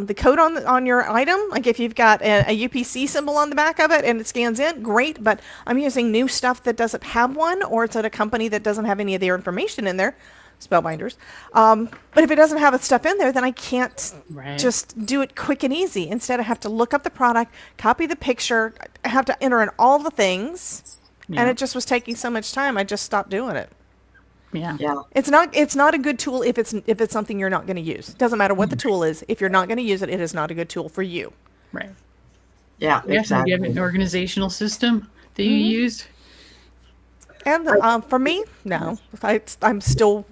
the code on your item. Like if you've got a UPC symbol on the back of it and it scans in, great. But I'm using new stuff that doesn't have one, or it's at a company that doesn't have any of their information in there. Spellbinders. But if it doesn't have its stuff in there, then I can't just do it quick and easy. Instead, I have to look up the product, copy the picture, I have to enter in all the things, and it just was taking so much time. I just stopped doing it. Yeah. It's not a good tool if it's something you're not going to use. It doesn't matter what the tool is. If you're not going to use it, it is not a good tool for you. Right. Yeah, Yeah, exactly. you have an organizational system that you use. And for me, no. I'm still,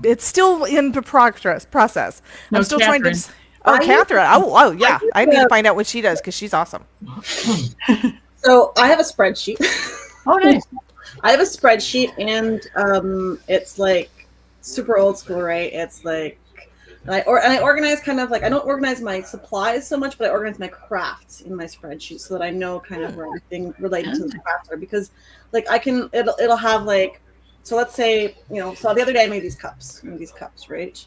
it's still in the process. No, I'm still trying to. Catherine. Oh, I Catherine. Oh, yeah. I need to have- find out what she does because she's awesome. So I have a spreadsheet. Oh, nice. I have a spreadsheet, and it's like super old school, right? It's like, and I organize kind of like, I don't organize my supplies so much, but I organize my crafts in my spreadsheet so that I know kind of where everything related to the crafts are. Because like it'll have like, so let's say, so the other day I made these cups, right?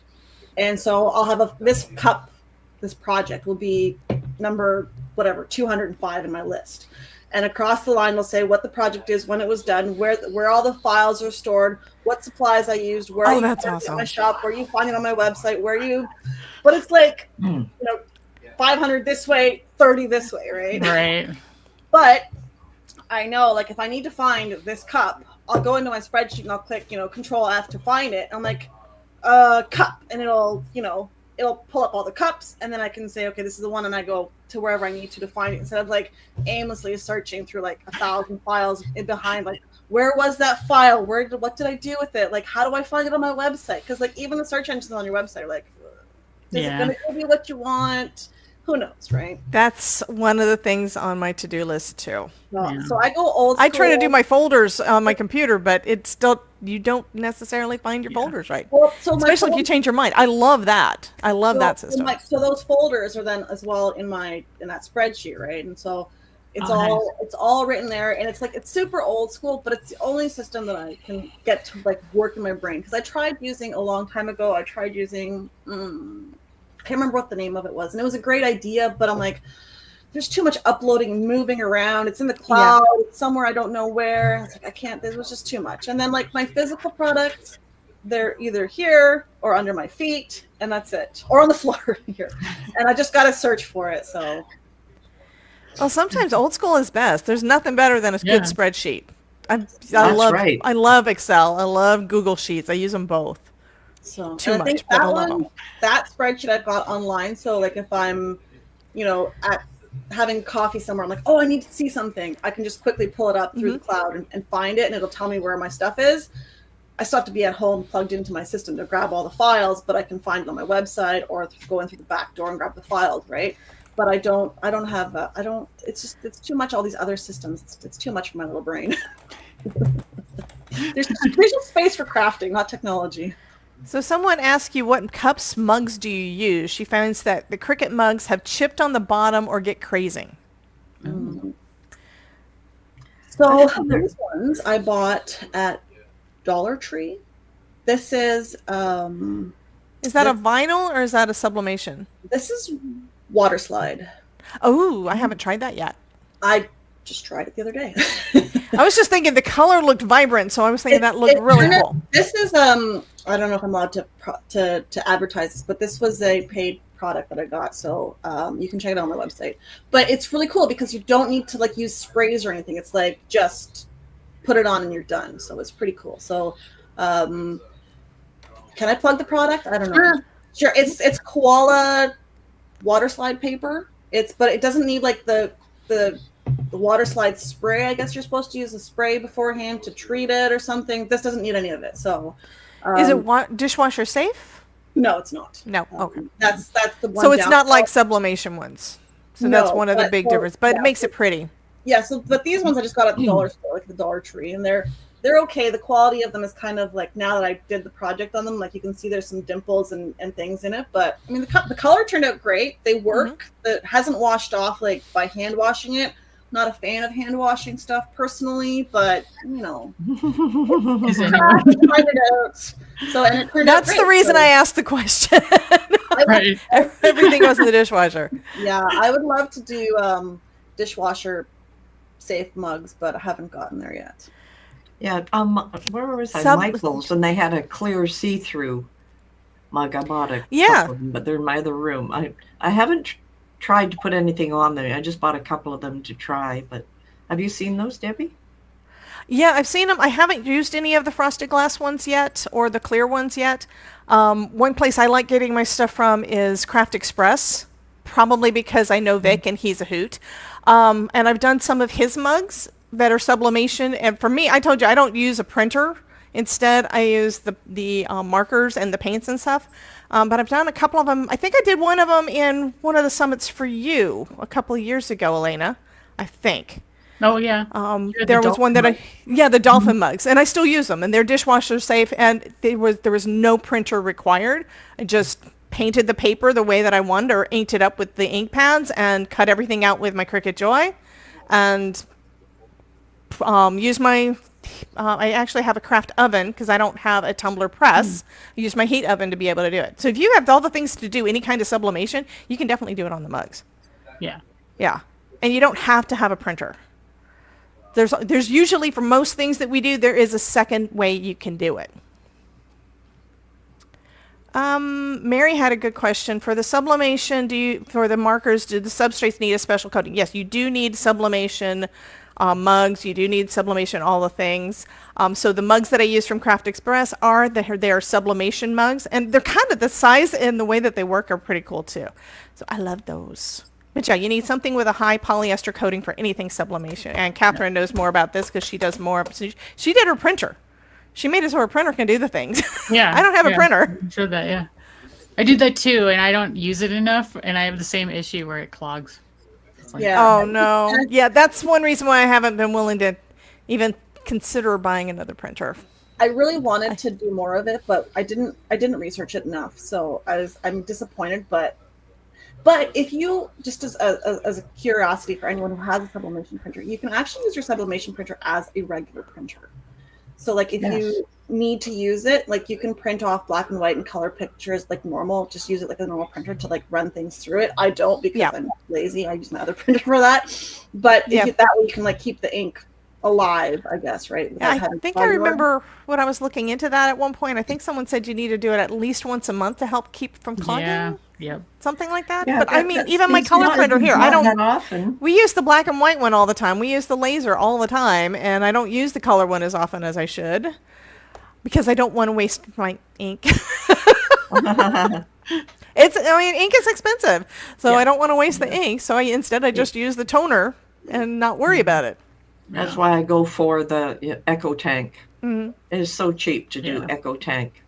And so I'll have this project will be number whatever 205 in my list. And across the line, they'll say what the project is, when it was done, where all the files are stored, what supplies I used, where I that's used it awesome. at my shop, where you find it on my website, but it's like, 500 this way, 30 this way, right? Right. But I know, like, if I need to find this cup, I'll go into my spreadsheet and I'll click, Control F to find it. I'm like, cup, and it'll pull up all the cups, and then I can say, okay, this is the one, and I go to wherever I need to find it instead of like aimlessly searching through like 1,000 files behind, like, where was that file? What did I do with it? Like, how do I find it on my website? Because like even the search engines on your website are like, is it going to give you what you want? Who knows, right? That's one of the things on my to-do list too. So I go old school. I try to do my folders on my computer, but it's still, you don't necessarily find your folders right. Well, especially if you change your mind. I love that. I love that system. So those folders are then as well in that spreadsheet, right? And so it's all written there, and it's like, it's super old school, but it's the only system that I can get to like work in my brain. Because I tried using a long time ago. I tried using I can't remember what the name of it was, and it was a great idea, but I'm like, there's too much uploading and moving around. It's in the cloud, it's somewhere I don't know where. I was like, I can't. This was just too much. And then like my physical products, they're either here or under my feet, and that's it, or on the floor here. And I just got to search for it. So, well, sometimes old school is best. There's nothing better than a good spreadsheet. I love Excel. I love Google Sheets. I use them both. So too much, think that spreadsheet I've got online. So like if I'm, at having coffee somewhere, I'm like, oh, I need to see something. I can just quickly pull it up through the cloud and find it, and it'll tell me where my stuff is. I still have to be at home plugged into my system to grab all the files, but I can find it on my website or go in through the back door and grab the files, right? But I don't have, it's too much, all these other systems. It's too much for my little brain. There's just space for crafting, not technology. So someone asked you, what cups, mugs do you use? She finds that the Cricut mugs have chipped on the bottom or get crazing. So these ones I bought at Dollar Tree. This is that a vinyl or is that a sublimation? This is water slide. Oh, I haven't tried that yet. I just tried it the other day. I was just thinking the color looked vibrant, so I was thinking that looked really cool. This is I don't know if I'm allowed to advertise this, but this was a paid product that I got, so you can check it out on my website. But it's really cool because you don't need to like use sprays or anything. It's like just put it on and you're done. So it's pretty cool. So can I plug the product? I don't know. Sure. It's koala water slide paper. But it doesn't need like the water slide spray. I guess you're supposed to use a spray beforehand to treat it or something. This doesn't need any of it. So is it dishwasher safe? No, it's not. No. Okay. That's the one. So it's not like sublimation ones. So that's one of the big differences. But it makes it pretty. Yeah. So, but these ones I just got at the dollar store, like the Dollar Tree, and they're okay. The quality of them is kind of like, now that I did the project on them, like you can see there's some dimples and things in it. But I mean, the color turned out great. They work. It hasn't washed off like by hand washing it. Not a fan of hand washing stuff personally, but Is it find it out. So, and it turned out That's great. the reason I asked the question. right? Everything goes in the dishwasher. Yeah, I would love to do dishwasher safe mugs, but I haven't gotten there yet. Yeah, where was I? Michael's, and they had a clear see-through mug. I bought a couple of them, but they're in my other room. I haven't tried to put anything on them. I just bought a couple of them to try, but have you seen those, Debbie? Yeah, I've seen them. I haven't used any of the frosted glass ones yet or the clear ones yet. One place I like getting my stuff from is Craft Express, probably because I know Vic and he's a hoot. And I've done some of his mugs that are sublimation. And for me, I told you I don't use a printer. Instead, I use the markers and the paints and stuff. But I've done a couple of them. I think I did one of them in one of the summits for you a couple of years ago, Elena. I think. Oh yeah. There was one that the dolphin mugs, and I still use them, and they're dishwasher safe. And there was no printer required. I just painted the paper the way that I wanted, or inked it up with the ink pads, and cut everything out with my Cricut Joy, and use my. I actually have a craft oven because I don't have a tumbler press. I use my heat oven to be able to do it. So if you have all the things to do any kind of sublimation, you can definitely do it on the mugs. Yeah. Yeah, and you don't have to have a printer. There's usually, for most things that we do, there is a second way you can do it. Mary had a good question. For the sublimation, for the markers, do the substrates need a special coating? Yes, you do need sublimation mugs. You do need sublimation, all the things. So the mugs that I use from Craft Express they are sublimation mugs, and they're kind of the size and the way that they work are pretty cool too. So I love those. But yeah, you need something with a high polyester coating for anything sublimation. And Katherine knows more about this because she does more. She did her printer. She made it so her printer can do the things. Yeah. I don't have a printer. I showed that, yeah. I did that too, and I don't use it enough, and I have the same issue where it clogs. Oh, no. Yeah, that's one reason why I haven't been willing to even consider buying another printer. I really wanted to do more of it, but I didn't research it enough. So I'm disappointed, but if you, just as a curiosity for anyone who has a sublimation printer, you can actually use your sublimation printer as a regular printer. So like if you need to use it, like you can print off black and white and color pictures like normal, just use it like a normal printer to like run things through it. I don't because I'm lazy. I use my other printer for that. But that way you can like keep the ink alive, I guess, right? I think I remember when I was looking into that at one point. I think someone said you need to do it at least once a month to help keep from clogging. Yeah. Yep. Something like that. Yeah, but I mean, even my color printer here, I don't. That often. We use the black and white one all the time. We use the laser all the time, and I don't use the color one as often as I should because I don't want to waste my ink. Ink is expensive, so I don't want to waste the ink. So instead I just use the toner and not worry about it. That's why I go for the Echo Tank. Mm-hmm. It is so cheap to do Echo Tank.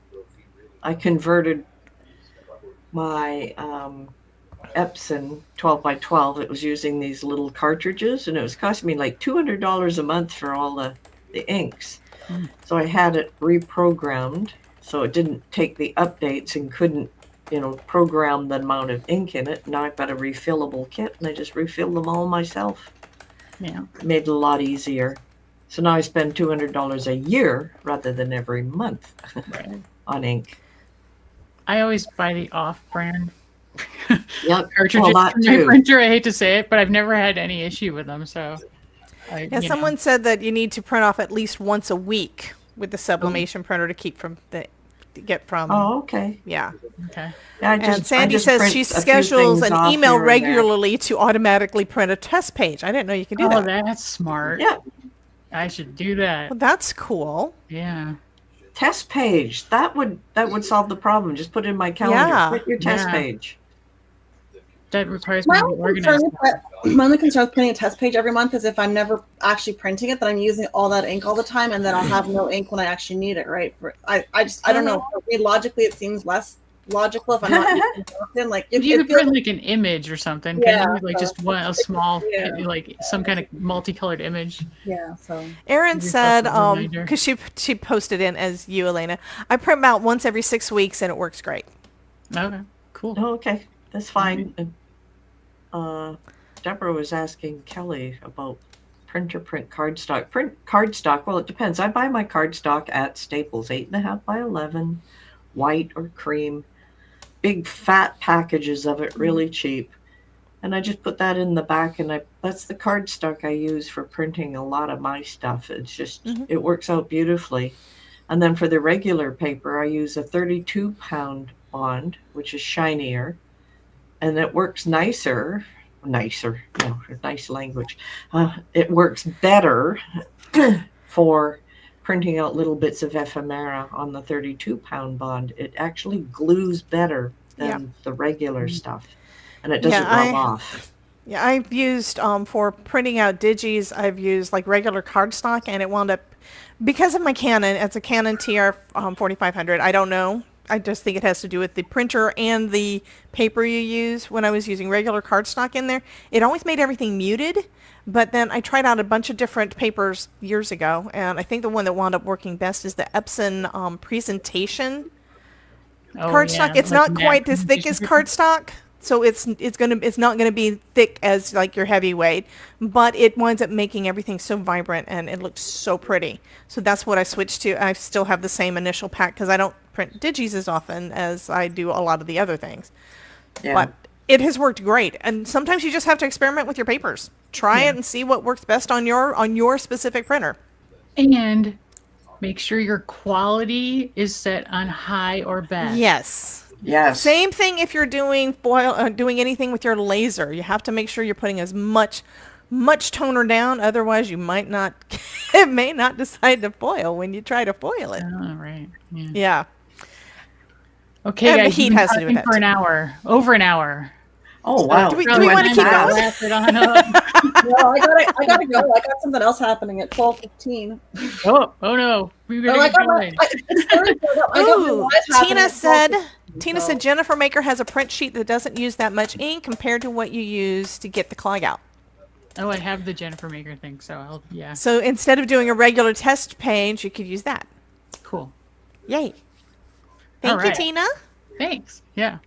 I converted my Epson 12x12. It was using these little cartridges, and it was costing me like $200 a month for all the inks. So I had it reprogrammed so it didn't take the updates and couldn't program the amount of ink in it. Now I've got a refillable kit, and I just refill them all myself. Yeah, made it a lot easier. So now I spend $200 a year rather than every month on ink. I always buy the off-brand well, cartridges from my printer. I hate to say it, but I've never had any issue with them. So, someone said that you need to print off at least once a week with the sublimation printer to get from. Oh, okay. Yeah. Okay. And Sandy says she schedules an email regularly to automatically print a test page. I didn't know you could do that. Oh, that's smart. Yeah. I should do that. Well, that's cool. Yeah. Test page. That would solve the problem. Just put it in my calendar. Yeah. Print your test page. That requires me to be organized. My only concern with printing a test page every month is if I'm never actually printing it, that I'm using all that ink all the time, and then I'll have no ink when I actually need it. Right? I don't know. For me, logically, it seems less logical if I'm not using it often. Like if you could print like an image or something, like just a small, like some kind of multicolored image. Yeah. So Erin said, because she posted in as you, Elena, I print about once every 6 weeks, and it works great. Okay. Cool. Oh, okay. That's fine. Deborah was asking Kelly about print cardstock. Print cardstock, well, it depends. I buy my cardstock at Staples, 8.5 by 11, white or cream. Big fat packages of it, really cheap. And I just put that in the back, and that's the cardstock I use for printing a lot of my stuff. It's just, it works out beautifully. And then for the regular paper, I use a 32-pound bond, which is shinier. And it works nice language. It works better for printing out little bits of ephemera on the 32-pound bond. It actually glues better than the regular stuff, and it doesn't rub off. Yeah, I've used for printing out digis, I've used like regular cardstock, and it wound up because of my Canon. It's a Canon TR 4500. I don't know. I just think it has to do with the printer and the paper you use. When I was using regular cardstock in there, it always made everything muted. But then I tried out a bunch of different papers years ago, and I think the one that wound up working best is the Epson Presentation cardstock. Yeah, It's like not quite as thick presentation as paper. cardstock, so it's not gonna be thick as like your heavyweight, but it winds up making everything so vibrant and it looks so pretty. So that's what I switched to. I still have the same initial pack because I don't print digis as often as I do a lot of the other things. Yeah. But it has worked great, and sometimes you just have to experiment with your papers. Try Yeah. it and see what works best on your specific printer. And make sure your quality is set on high or best. Yes. Yes. Same thing if you're doing doing anything with your laser. You have to make sure you're putting as much toner down, otherwise you might not it may not decide to foil when you try to foil it. Oh, right. Yeah. Yeah. Okay, And the guys, heat you've been has to do with talking that for an too. hour, over an hour. Oh, wow. do we Probably wanna time keep to going? wrap it on up. No, I gotta go. I got something else happening at 12:15. Oh no, we better Oh, I get got my, going. it's Thursday. I got my Ooh, live happening Tina at said 12:15, Tina so- said Jennifer Maker has a print sheet that doesn't use that much ink compared to what you use to get the clog out. Oh, I have the Jennifer Maker thing, so yeah, So instead of doing a regular test page, you could use that. cool. Yay. Thank All you, right. Tina. Thanks. Yeah.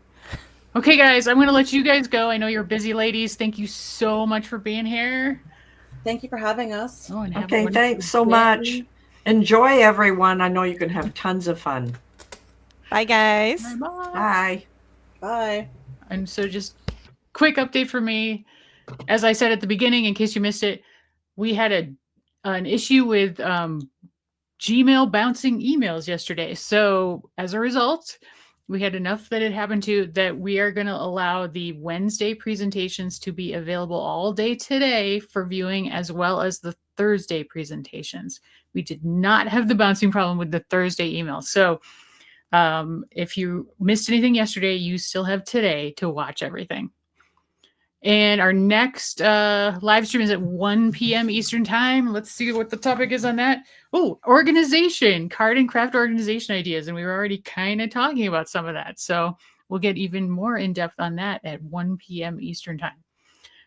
Okay, guys, I'm gonna let you guys go. I know you're busy, ladies. Thank you so much for being here. Thank you for having us. Oh, and have a Okay, wonderful thanks so day. much. Enjoy, everyone. I know you can have tons of fun. Bye, guys. Bye-bye. Bye. Bye. And so just quick update for me. As I said at the beginning, in case you missed it, we had an issue with Gmail bouncing emails yesterday. So as a result, we had enough that it happened to that we are going to allow the Wednesday presentations to be available all day today for viewing, as well as the Thursday presentations. We did not have the bouncing problem with the Thursday email. So if you missed anything yesterday, you still have today to watch everything. And our next live stream is at 1 p.m. Eastern time. Let's see what the topic is on that. Oh, organization, card and craft organization ideas. And we were already kind of talking about some of that. So we'll get even more in depth on that at 1 p.m. Eastern time.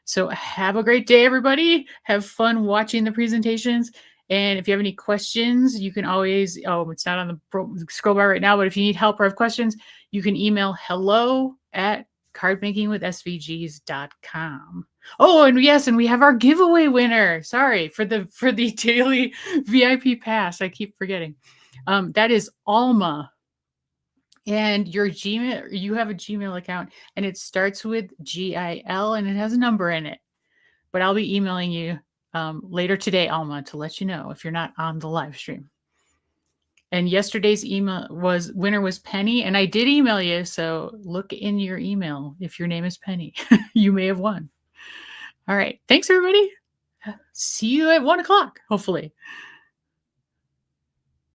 So have a great day, everybody. Have fun watching the presentations. And if you have any questions, you can always, it's not on the scroll bar right now, but if you need help or have questions, you can email hello@cardmakingwithsvgs.com. Oh, and yes, and we have our giveaway winner. Sorry for the daily VIP pass. I keep forgetting. That is Alma. And your Gmail, you have a Gmail account, and it starts with GIL, and it has a number in it. But I'll be emailing you later today, Alma, to let you know if you're not on the live stream. And yesterday's winner was Penny, and I did email you, so look in your email if your name is Penny. You may have won. All right. Thanks, everybody. See you at 1 o'clock, hopefully.